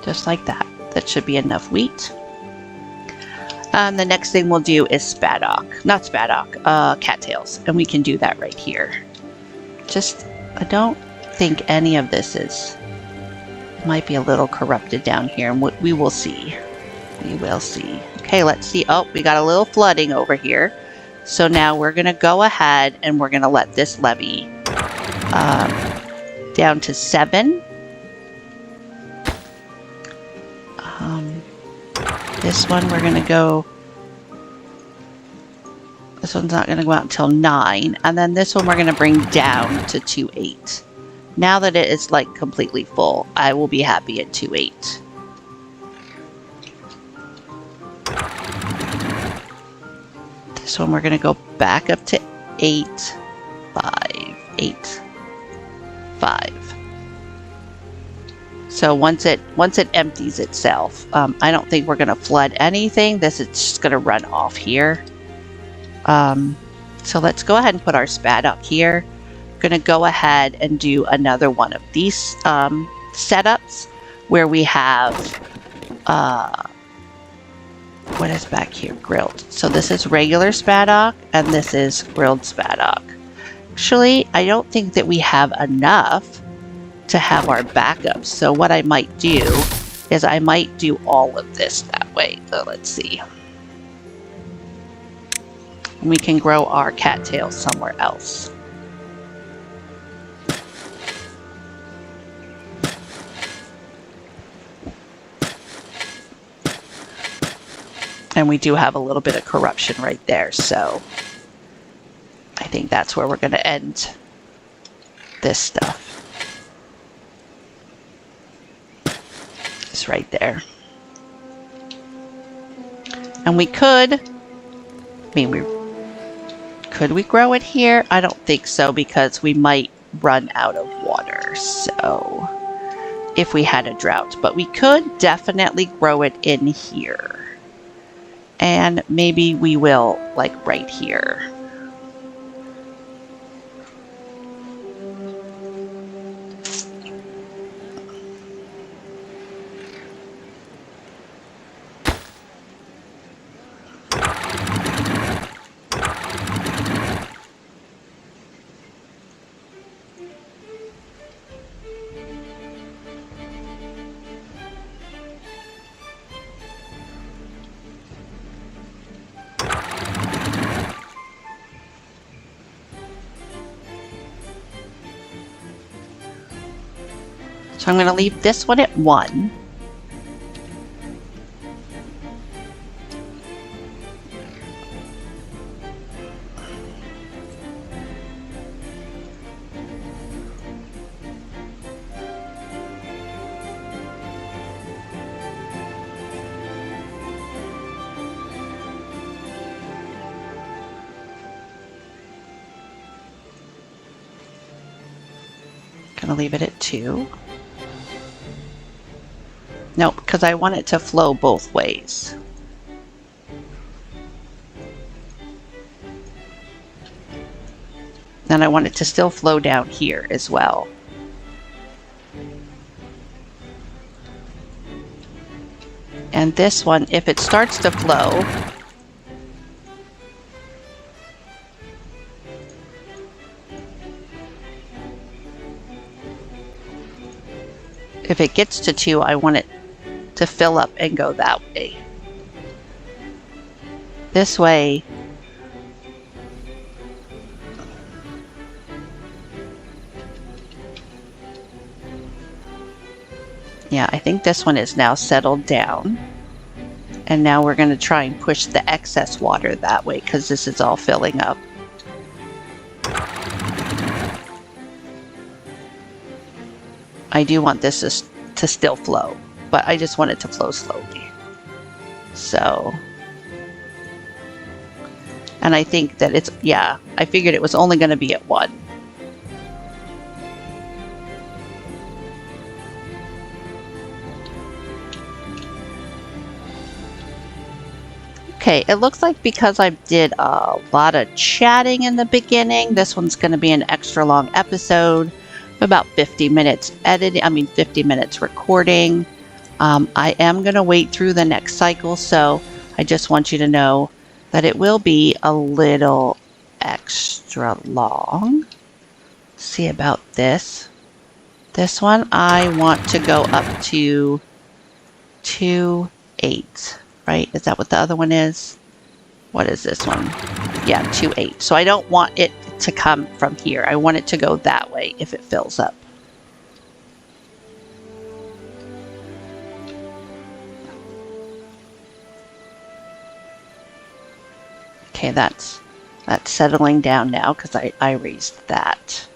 Just like that. That should be enough wheat. The next thing we'll do is spaddock. Not spaddock, cattails. And we can do that right here. Just, I don't think any of this is, might be a little corrupted down here. And we will see. We will see. Okay, let's see. Oh, we got a little flooding over here. So now we're going to go ahead and we're going to let this levee down to 7. This one we're going to go, this one's not going to go out until 9. And then this one we're going to bring down to 2.8. Now that it is like completely full, I will be happy at 2.8. This one we're going to go back up to 8, 5, 8, 5. So once it empties itself, I don't think we're going to flood anything. This is just going to run off here. So let's go ahead and put our spaddock here. I'm going to go ahead and do another one of these setups where we have, what is back here? Grilled. So this is regular spaddock and this is grilled spaddock. Actually, I don't think that we have enough to have our backups. So what I might do is I might do all of this that way. So let's see. We can grow our cattails somewhere else. And we do have a little bit of corruption right there. So I think that's where we're going to end this stuff. Right there. And we could, could we grow it here? I don't think so because we might run out of water. So if we had a drought, but we could definitely grow it in here. And maybe we will like right here. So I'm going to leave this one at 1. Going to leave it at 2. Nope, because I want it to flow both ways. And I want it to still flow down here as well. And this one, if it starts to flow, if it gets to 2, I want it to fill up and go that way. This way, Yeah, I think this one is now settled down. And now we're going to try and push the excess water that way because this is all filling up. I do want this to still flow, but I just want it to flow slowly. So, and I think that it's, yeah, I figured it was only going to be at 1. Okay, it looks like because I did a lot of chatting in the beginning, this one's going to be an extra long episode, about 50 minutes editing, 50 minutes recording. I am going to wait through the next cycle, so I just want you to know that it will be a little extra long. See about this. This one, I want to go up to 2.8. Right? Is that what the other one is? What is this one? Yeah, 2.8. So I don't want it to come from here. I want it to go that way if it fills up. Okay, that's settling down now because I raised that.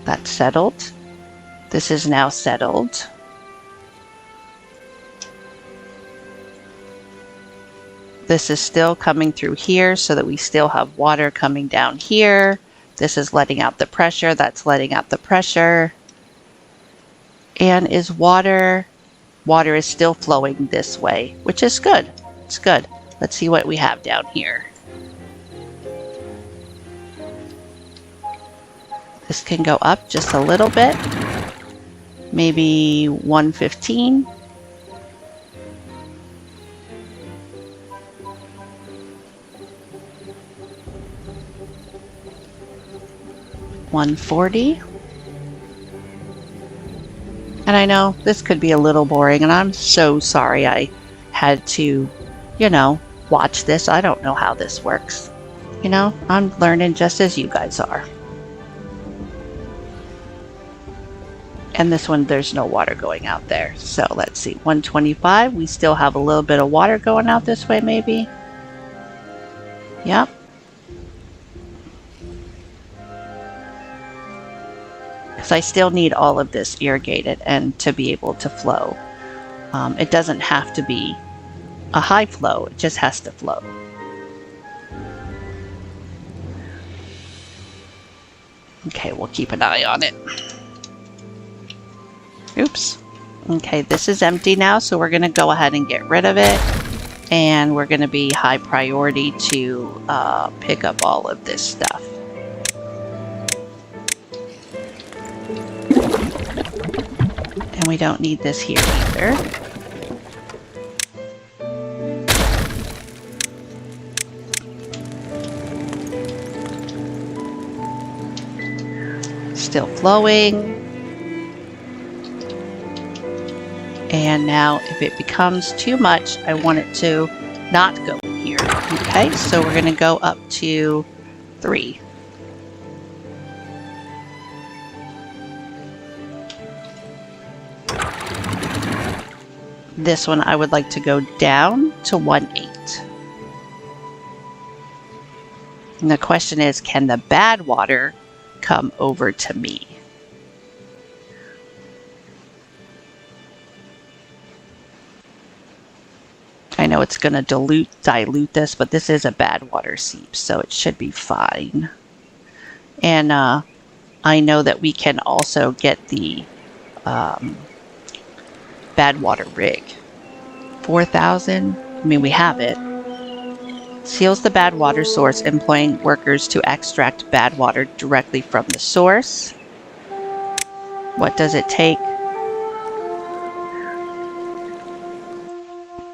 That's settled. This is now settled. This is still coming through here so that we still have water coming down here. This is letting out the pressure. That's letting out the pressure. And is water is still flowing this way, which is good. It's good. Let's see what we have down here. This can go up just a little bit. Maybe 115. 140. And I know this could be a little boring, and I'm so sorry I had to, watch this. I don't know how this works. I'm learning just as you guys are. And this one, there's no water going out there. So let's see, 125. We still have a little bit of water going out this way, maybe. Yep. Because I still need all of this irrigated and to be able to flow. It doesn't have to be a high flow. It just has to flow. Okay, we'll keep an eye on it. Oops. Okay, this is empty now, so we're going to go ahead and get rid of it. And we're going to be high priority to pick up all of this stuff. And we don't need this here either. Still flowing. And now if it becomes too much, I want it to not go in here. Okay, so we're going to go up to 3. This one I would like to go down to 1.8. And the question is, can the bad water come over to me? I know it's going to dilute this, but this is a bad water seep, so it should be fine. And I know that we can also get the bad water rig. 4,000, we have it. Seals the bad water source, employing workers to extract bad water directly from the source. What does it take?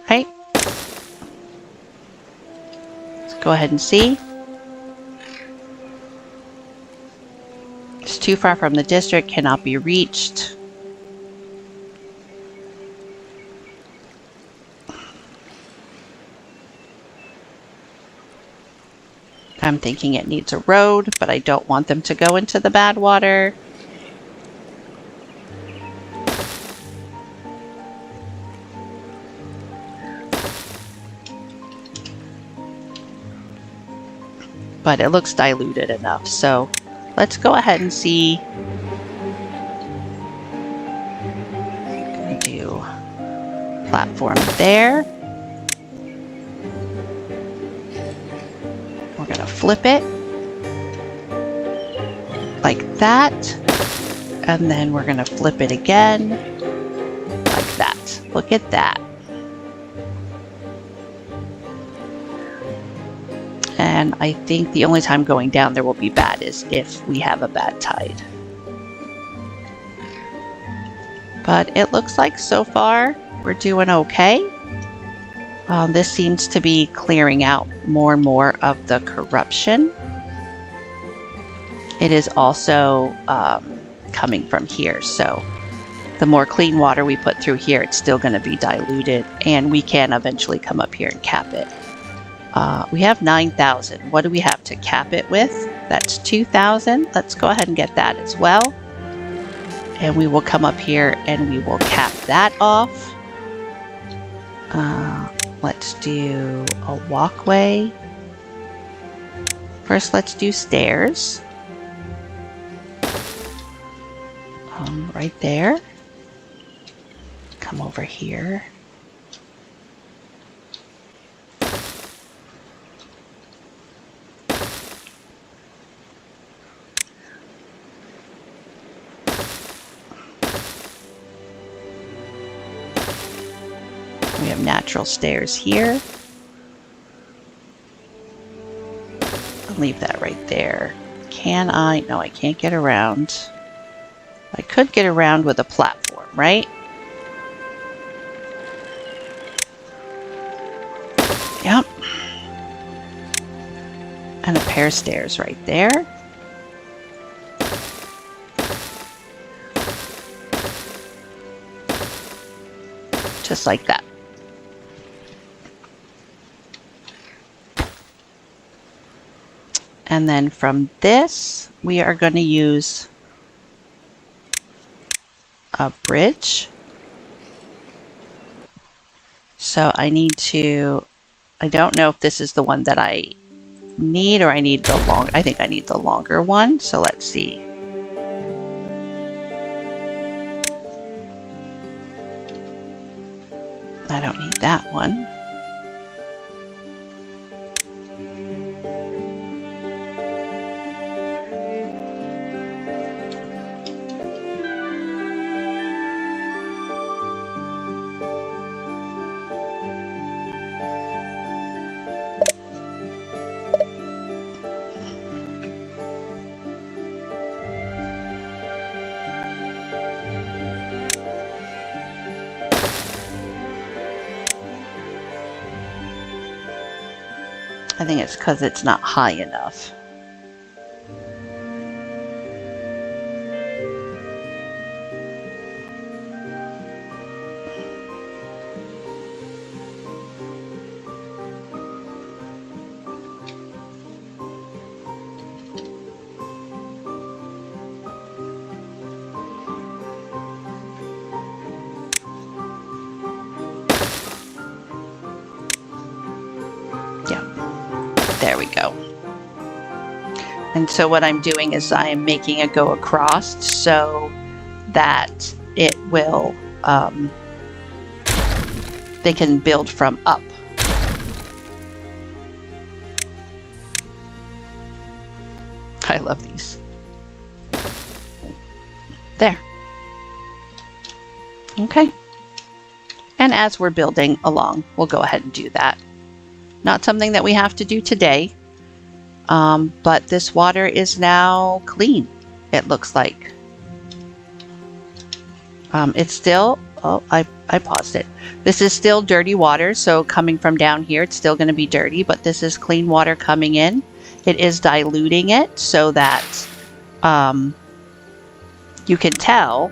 Okay. Let's go ahead and see. It's too far from the district, cannot be reached. I'm thinking it needs a road, but I don't want them to go into the bad water. but it looks diluted enough. So let's go ahead and see. I'm gonna do platform there. We're gonna flip it like that, and then we're gonna flip it again like that. Look at that. And I think the only time going down there will be bad is if we have a bad tide. But it looks like so far we're doing okay. This seems to be clearing out more and more of the corruption. It is also coming from here. So the more clean water we put through here, it's still going to be diluted, and we can eventually come up here and cap it. We have 9,000. What do we have to cap it with? That's 2,000. Let's go ahead and get that as well. And we will come up here and we will cap that off. Let's do a walkway. First, let's do stairs. Right there. Come over here. We have natural stairs here. I'll leave that right there. Can I? No, I can't get around. I could get around with a platform, right? Yep. And a pair of stairs right there. Just like that. And then from this, we are going to use a bridge. So I need to, I don't know if this is the one that I need, or I need the long, I think I need the longer one. So let's see. I don't need that one. I think it's because it's not high enough. There we go. And so what I'm doing is I am making it go across so that it will, they can build from up. I love these. There. Okay. And as we're building along, we'll go ahead and do that. Not something that we have to do today, but this water is now clean, it looks like. It's still, oh, I paused it. This is still dirty water, so coming from down here, it's still going to be dirty, but this is clean water coming in. It is diluting it so that you can tell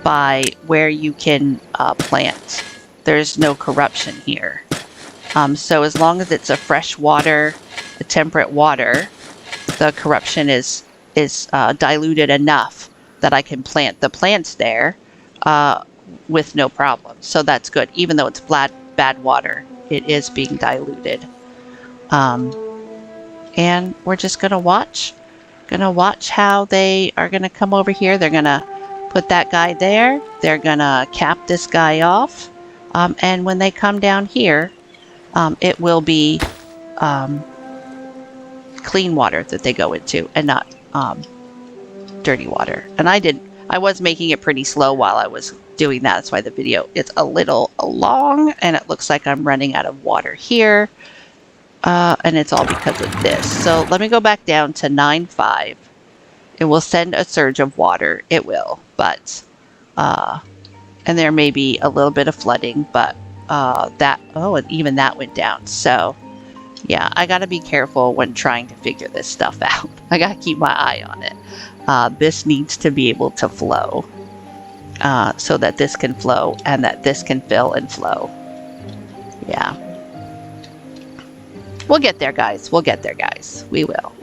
by where you can plant. There's no corruption here. So as long as it's a fresh water, a temperate water, the corruption is diluted enough that I can plant the plants there with no problem. So that's good. Even though it's bad water, it is being diluted. And we're just gonna watch how they are gonna come over here. They're gonna put that guy there. They're gonna cap this guy off. And when they come down here, it will be clean water that they go into and not dirty water. And I was making it pretty slow while I was doing that. That's why the video is a little long and it looks like I'm running out of water here. And it's all because of this. So let me go back down to 9.5. It will send a surge of water. It will, but, and there may be a little bit of flooding, but and even that went down. So yeah, I gotta be careful when trying to figure this stuff out. I gotta keep my eye on it. This needs to be able to flow, so that this can flow and that this can fill and flow. Yeah. We'll get there, guys. We'll get there, guys. We will.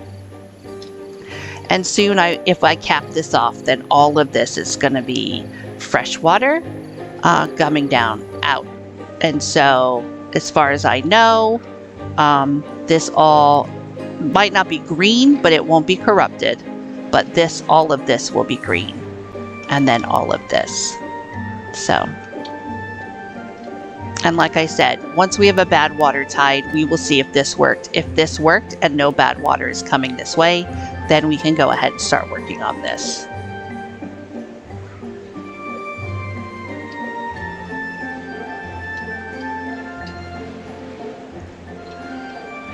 And soon, if I cap this off, then all of this is going to be fresh water coming down out. And so, as far as I know, this all might not be green, but it won't be corrupted. But all of this will be green. And then all of this. So... And like I said, once we have a bad water tide, we will see if this worked. If this worked and no bad water is coming this way, then we can go ahead and start working on this.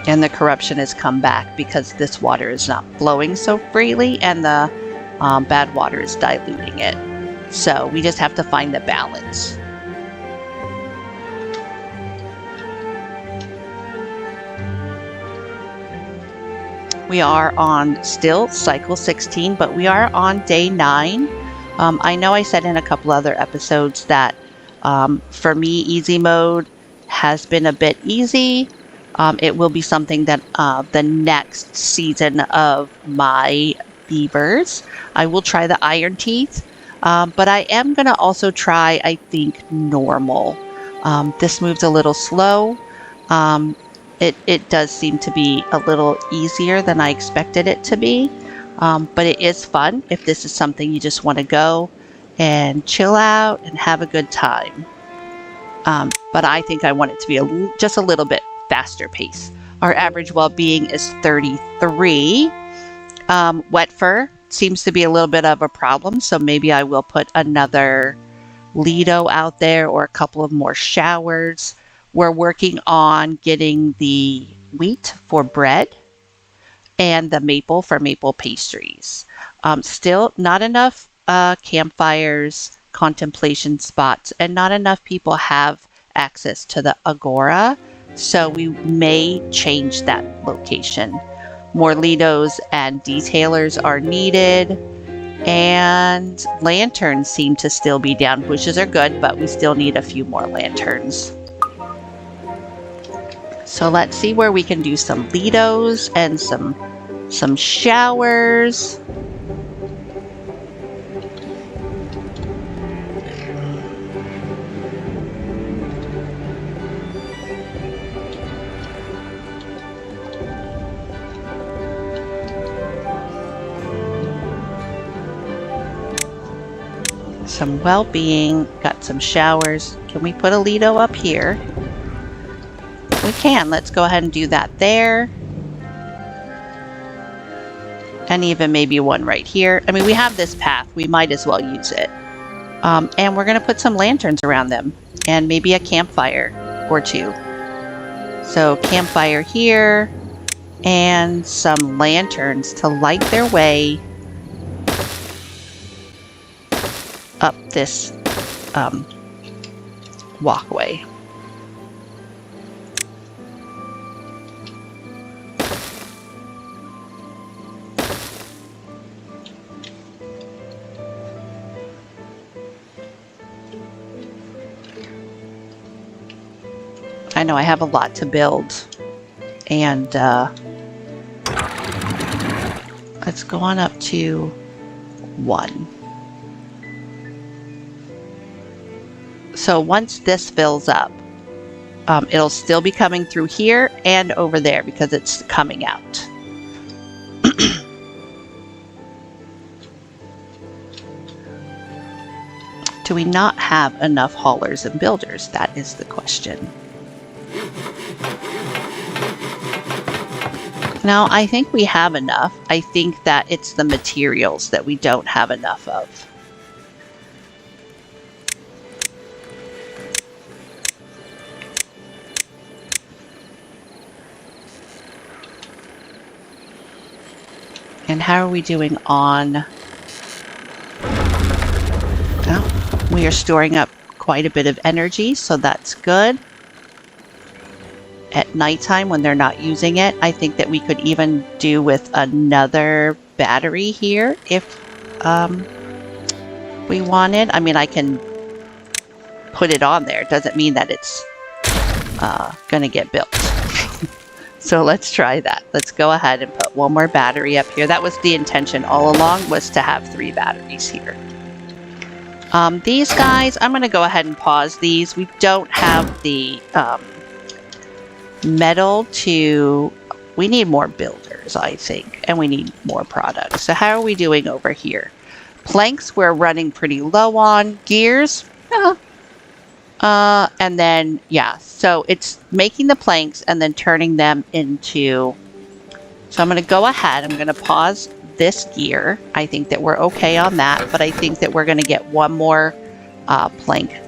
And the corruption has come back because this water is not flowing so freely and the bad water is diluting it. So we just have to find the balance. We are on still cycle 16, but we are on day 9. I know I said in a couple other episodes that for me, easy mode has been a bit easy. It will be something that the next season of my beavers, I will try the iron teeth, but I am going to also try, I think, normal. This moves a little slow. It does seem to be a little easier than I expected it to be, but it is fun if this is something you just want to go and chill out and have a good time. But I think I want it to be just a little bit faster pace. Our average well-being is 33. Wet fur seems to be a little bit of a problem, so maybe I will put another Lido out there or a couple of more showers. We're working on getting the wheat for bread and the maple for maple pastries. Still not enough campfires, contemplation spots, and not enough people have access to the agora. So we may change that location. More Lidos and detailers are needed. And lanterns seem to still be down. Bushes are good, but we still need a few more lanterns. So let's see where we can do some Lidos and some showers. Some well-being, got some showers. Can we put a Lido up here? We can. Let's go ahead and do that there. And even maybe one right here. I mean, we have this path. We might as well use it. And we're going to put some lanterns around them. And maybe a campfire or two. So campfire here. And some lanterns to light their way up this walkway. I know I have a lot to build, and let's go on up to 1. So once this fills up, it'll still be coming through here and over there because it's coming out. do we not have enough haulers and builders? That is the question. No, I think we have enough. I think that it's the materials that we don't have enough of. And how are we doing on... Oh, we are storing up quite a bit of energy, so that's good. At nighttime when they're not using it, I think that we could even do with another battery here if we wanted. I mean, I can put it on there. It doesn't mean that it's gonna get built. So let's try that. Let's go ahead and put one more battery up here. That was the intention all along, was to have 3 batteries here. These guys, I'm gonna go ahead and pause these. We don't have the metal to... We need more builders, I think, and we need more products. So how are we doing over here? Planks we're running pretty low on. Gears, and then, yeah, so it's making the planks and then turning them into... So I'm going to go ahead, I'm going to pause this gear. I think that we're okay on that, but I think that we're going to get one more plank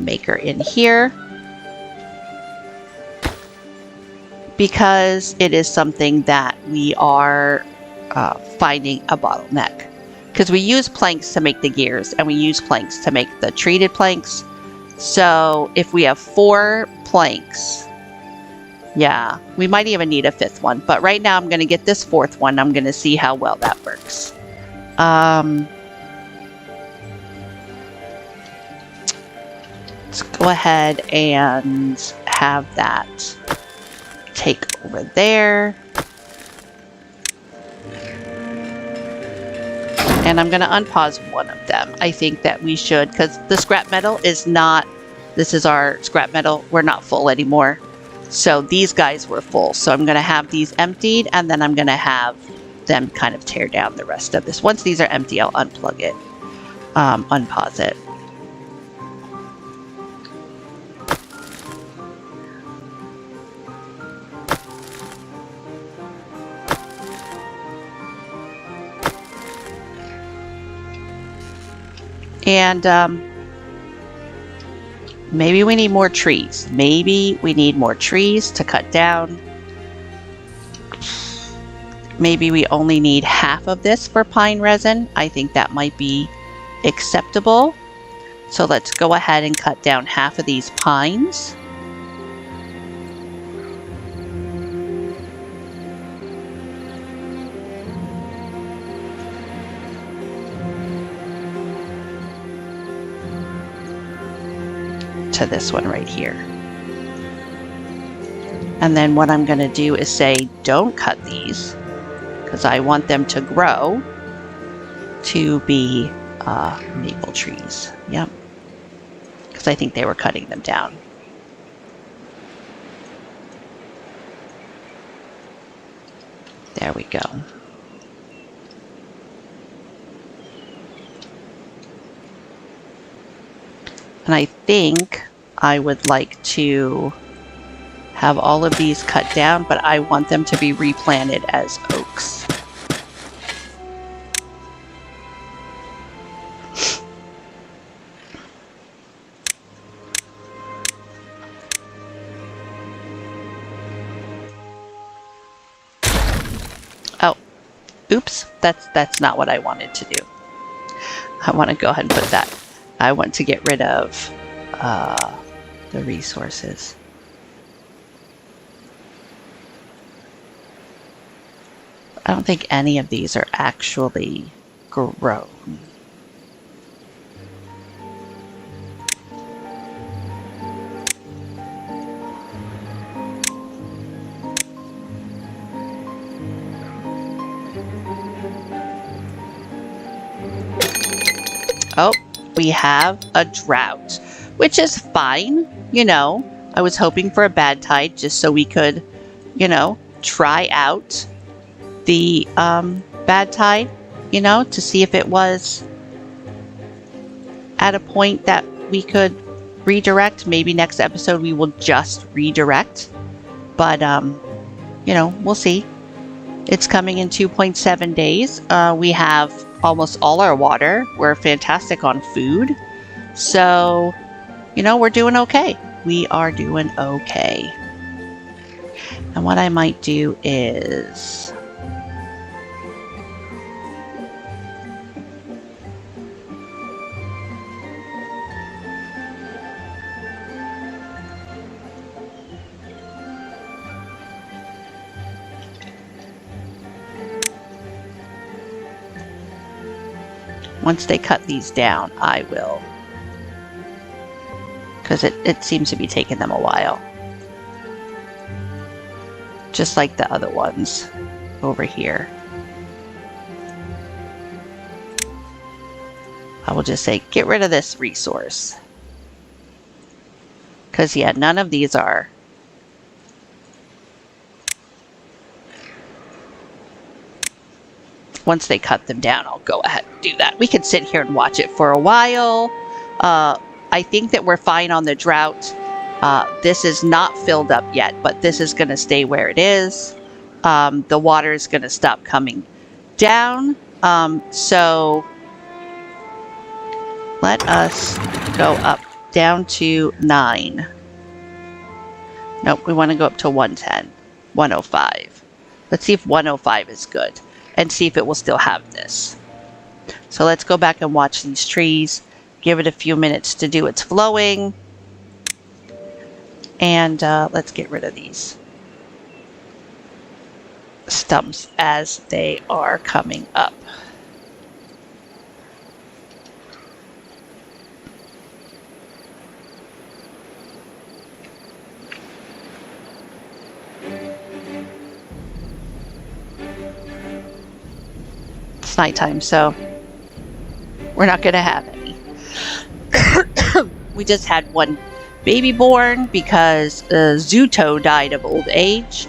maker in here, because it is something that we are finding a bottleneck. Because we use planks to make the gears, and we use planks to make the treated planks. So if we have 4 planks, yeah, we might even need a 5th one. But right now I'm going to get this 4th one. I'm going to see how well that works. Let's go ahead and have that take over there. And I'm going to unpause one of them. I think that we should, because the scrap metal is not, this is our scrap metal, we're not full anymore. So these guys were full. So I'm going to have these emptied, and then I'm going to have them kind of tear down the rest of this. Once these are empty, I'll unplug it, unpause it. And maybe we need more trees. Maybe we need more trees to cut down. Maybe we only need half of this for pine resin. I think that might be acceptable. So let's go ahead and cut down half of these pines. To this one right here. And then what I'm going to do is say don't cut these, because I want them to grow to be maple trees. Yep. Because I think they were cutting them down. There we go. And I think I would like to have all of these cut down, but I want them to be replanted as oaks. Oh, oops, that's not what I wanted to do. I want to go ahead and put that. I want to get rid of the resources. I don't think any of these are actually grown. Oh, we have a drought, which is fine. You know, I was hoping for a bad tide just so we could, you know, try out the bad tide, you know, to see if it was at a point that we could redirect. Maybe next episode we will just redirect. But, we'll see. It's coming in 2.7 days. We have almost all our water. We're fantastic on food. So, we're doing okay. We are doing okay. And what I might do is... once they cut these down, I will. Because it seems to be taking them a while. Just like the other ones over here. I will just say, get rid of this resource. Because, yeah, none of these are. Once they cut them down, I'll go ahead and do that. We could sit here and watch it for a while. I think that we're fine on the drought. This is not filled up yet, but this is going to stay where it is. The water is going to stop coming down. So let us go up down to 9. Nope, we want to go up to 110, 105. Let's see if 105 is good and see if it will still have this. So let's go back and watch these trees. Give it a few minutes to do its flowing. And let's get rid of these stumps as they are coming up. It's nighttime, so we're not going to have any. We just had one baby born because Zuto died of old age,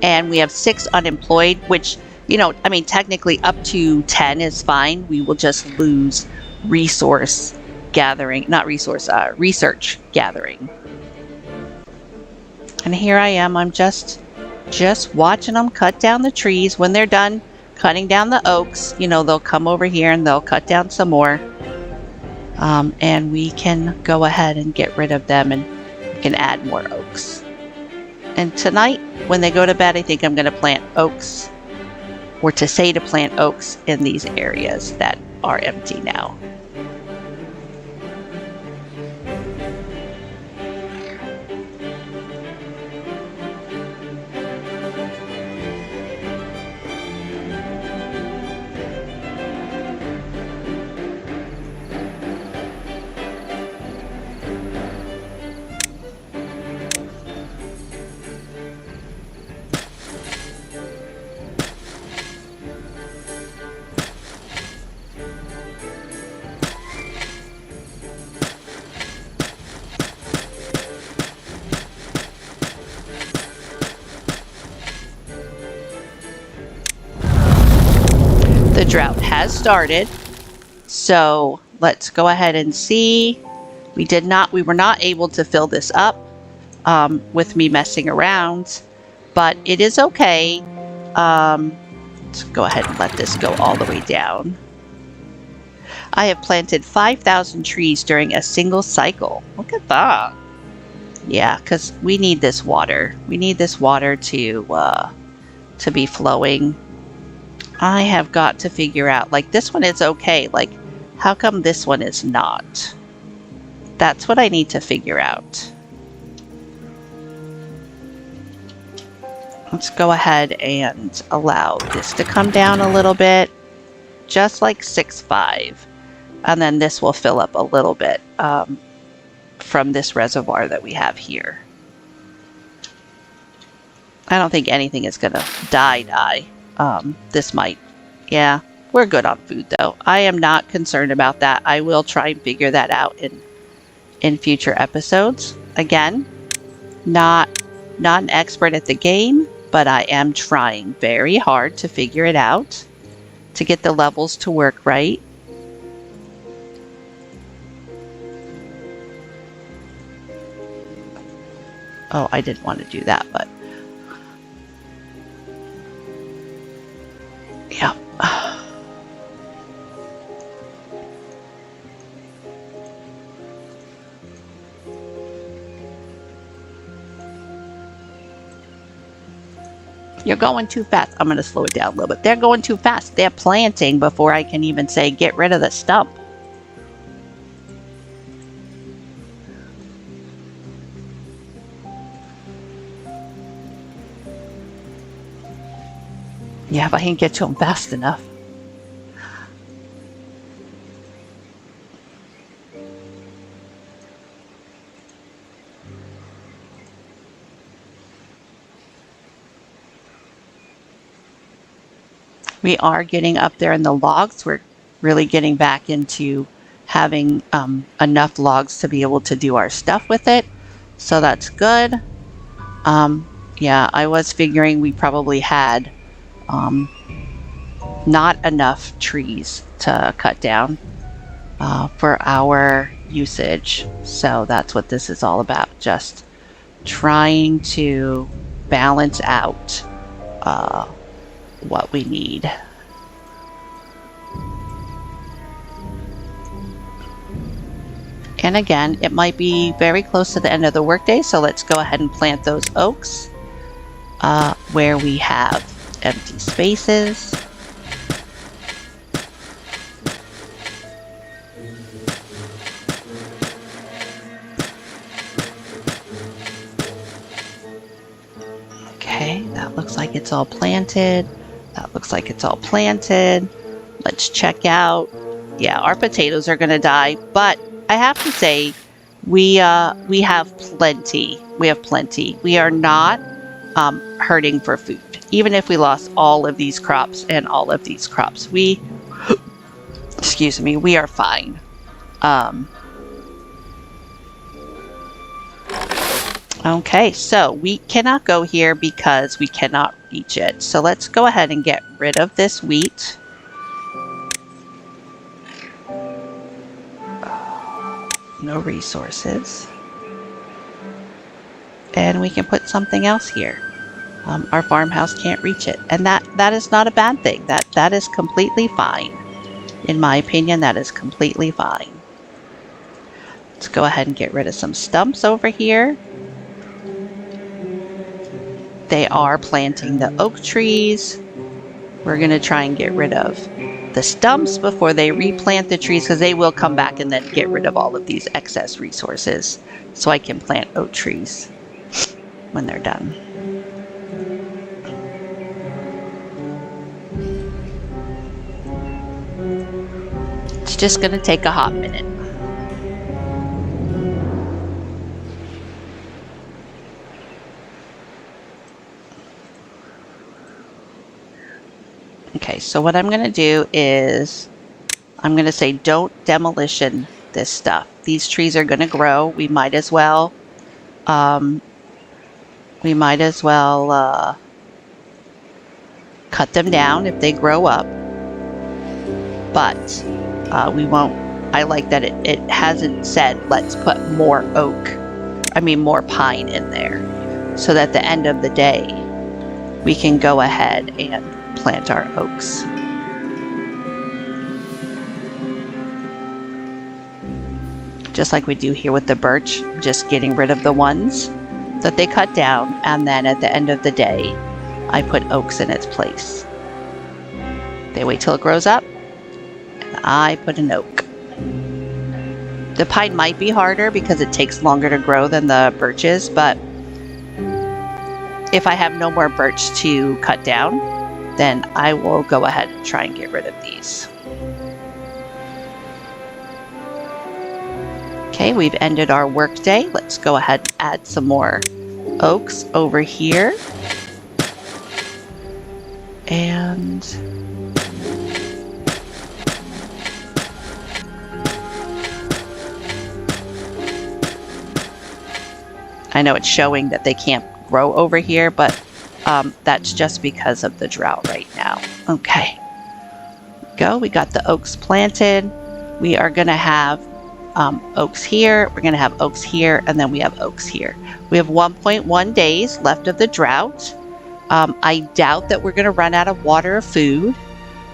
and we have 6 unemployed, which, technically up to 10 is fine. We will just lose resource gathering, research gathering. And here I am, I'm just watching them cut down the trees. When they're done cutting down the oaks, they'll come over here and they'll cut down some more. And we can go ahead and get rid of them, and we can add more oaks. And tonight, when they go to bed, I think I'm going to plant oaks, or to plant oaks in these areas that are empty now. The drought has started, so let's go ahead and see. We were not able to fill this up with me messing around, but it is okay. Let's go ahead and let this go all the way down. I have planted 5,000 trees during a single cycle. Look at that. Yeah, because we need this water. We need this water to be flowing. I have got to figure out, like, this one is okay. Like, how come this one is not? That's what I need to figure out. Let's go ahead and allow this to come down a little bit, just like 6.5. And then this will fill up a little bit from this reservoir that we have here. I don't think anything is going to die. This might. Yeah, we're good on food, though. I am not concerned about that. I will try and figure that out in future episodes. Again, not an expert at the game, but I am trying very hard to figure it out, to get the levels to work right. Oh, I didn't want to do that, but yeah. You're going too fast. I'm going to slow it down a little bit. They're going too fast. They're planting before I can even say get rid of the stump. Yeah, if I can get to them fast enough. We are getting up there in the logs. We're really getting back into having enough logs to be able to do our stuff with it. So that's good. Yeah, I was figuring we probably had not enough trees to cut down for our usage. So that's what this is all about. Just trying to balance out what we need. And again, it might be very close to the end of the workday, so let's go ahead and plant those oaks where we have empty spaces. Okay, that looks like it's all planted. That looks like it's all planted. Let's check out. Yeah, our potatoes are going to die, but I have to say we have plenty. We have plenty. We are not hurting for food. Even if we lost all of these crops and all of these crops, excuse me, we are fine. Okay, so we cannot go here because we cannot reach it. So let's go ahead and get rid of this wheat. No resources. And we can put something else here. Our farmhouse can't reach it. And that is not a bad thing. That is completely fine. In my opinion, that is completely fine. Let's go ahead and get rid of some stumps over here. They are planting the oak trees. We're going to try and get rid of the stumps before they replant the trees, because they will come back and then get rid of all of these excess resources, so I can plant oak trees when they're done. It's just going to take a hot minute. Okay, so what I'm going to do is I'm going to say don't demolition this stuff. These trees are going to grow. We might as well cut them down if they grow up. But we won't. I like that it hasn't said let's put more more pine in there, so that at the end of the day we can go ahead and plant our oaks. Just like we do here with the birch, just getting rid of the ones that they cut down, and then at the end of the day I put oaks in its place. They wait till it grows up and I put an oak. The pine might be harder because it takes longer to grow than the birches, but if I have no more birch to cut down, then I will go ahead and try and get rid of these. Okay, we've ended our work day. Let's go ahead and add some more oaks over here. And I know it's showing that they can't grow over here, but that's just because of the drought right now. Okay, we got the oaks planted. We are going to have oaks here, we're going to have oaks here, and then we have oaks here. We have 1.1 days left of the drought. I doubt that we're going to run out of water or food.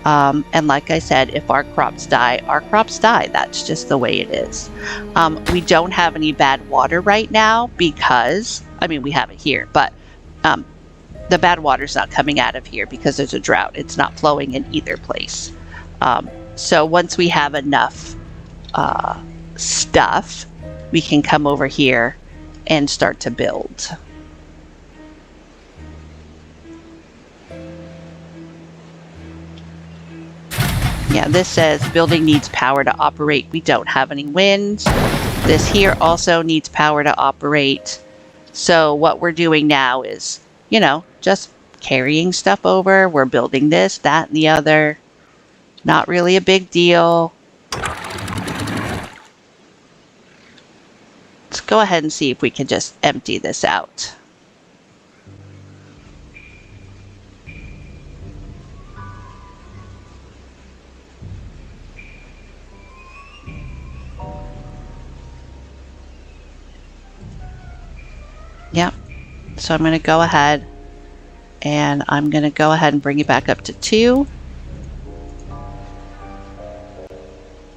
And like I said, if our crops die, our crops die. That's just the way it is. We don't have any bad water right now because, I mean, we have it here, but the bad water's not coming out of here because there's a drought. It's not flowing in either place. So once we have enough stuff, we can come over here and start to build. Yeah, this says building needs power to operate. We don't have any wind. This here also needs power to operate. So what we're doing now is, you know, just carrying stuff over. We're building this, that, and the other. Not really a big deal. Let's go ahead and see if we can just empty this out. Yep. So I'm going to go ahead and I'm going to go ahead and bring it back up to 2.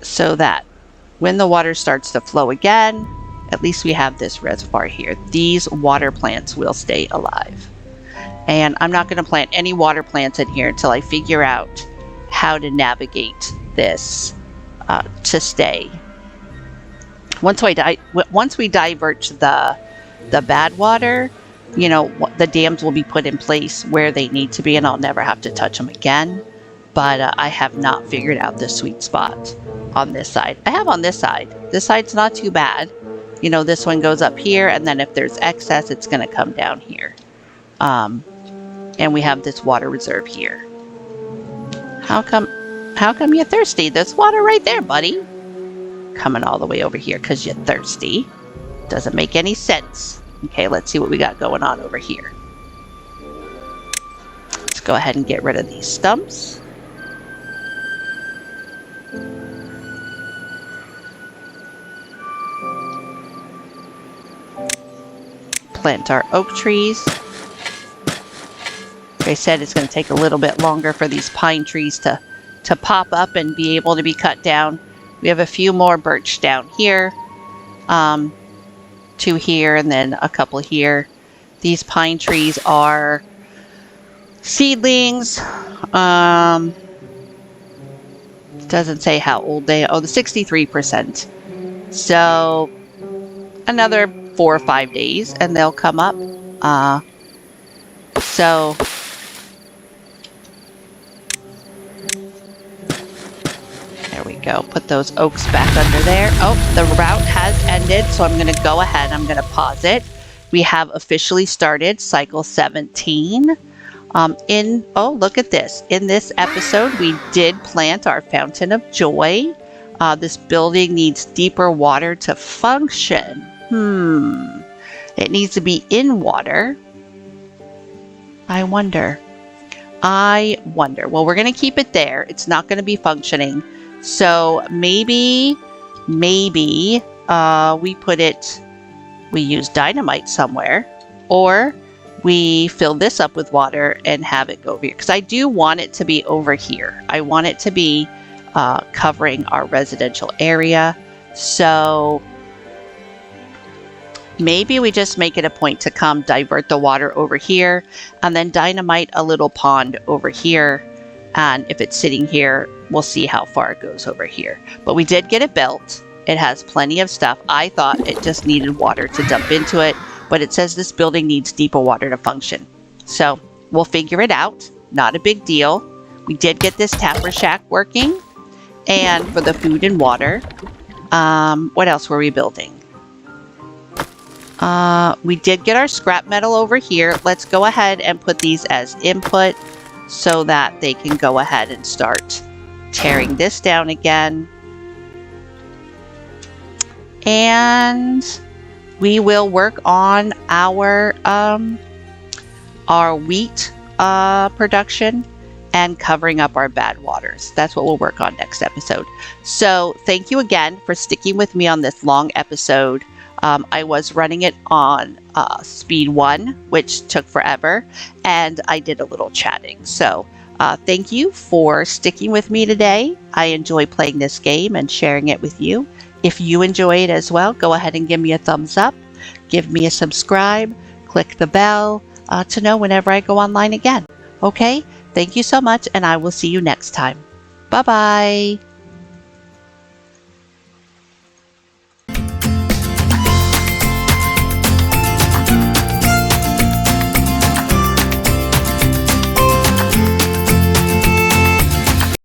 So that when the water starts to flow again, at least we have this reservoir here. These water plants will stay alive. And I'm not going to plant any water plants in here until I figure out how to navigate this to stay. Once we divert the bad water, you know, the dams will be put in place where they need to be and I'll never have to touch them again. But I have not figured out the sweet spot on this side. I have on this side. This side's not too bad. You know, this one goes up here and then if there's excess, it's going to come down here. And we have this water reserve here. How come you're thirsty? There's water right there, buddy. Coming all the way over here because you're thirsty. Doesn't make any sense. Okay, let's see what we got going on over here. Let's go ahead and get rid of these stumps. Plant our oak trees. Like I said, it's going to take a little bit longer for these pine trees to pop up and be able to be cut down. We have a few more birch down here. 2 here and then a couple here. These pine trees are seedlings. Doesn't say how old they are. Oh, the 63%. So another 4 or 5 days and they'll come up. So there we go. Put those oaks back under there. Oh, the route has ended, so I'm going to go ahead. I'm going to pause it. We have officially started cycle 17. Oh, look at this. In this episode, we did plant our fountain of joy. This building needs deeper water to function. It needs to be in water. I wonder. Well, we're going to keep it there. It's not going to be functioning. So maybe we use dynamite somewhere, or we fill this up with water and have it go over here. Because I do want it to be over here. I want it to be covering our residential area. So maybe we just make it a point to come divert the water over here and then dynamite a little pond over here. And if it's sitting here, we'll see how far it goes over here. But we did get it built. It has plenty of stuff. I thought it just needed water to dump into it, but it says this building needs deeper water to function. So we'll figure it out. Not a big deal. We did get this tapper shack working. And for the food and water, what else were we building? We did get our scrap metal over here. Let's go ahead and put these as input so that they can go ahead and start tearing this down again. And we will work on our wheat production and covering up our bad waters. That's what we'll work on next episode. So thank you again for sticking with me on this long episode. I was running it on speed 1, which took forever, and I did a little chatting. So thank you for sticking with me today. I enjoy playing this game and sharing it with you. If you enjoy it as well, go ahead and give me a thumbs up, give me a subscribe, click the bell to know whenever I go online again. Okay? Thank you so much, and I will see you next time. Bye-bye.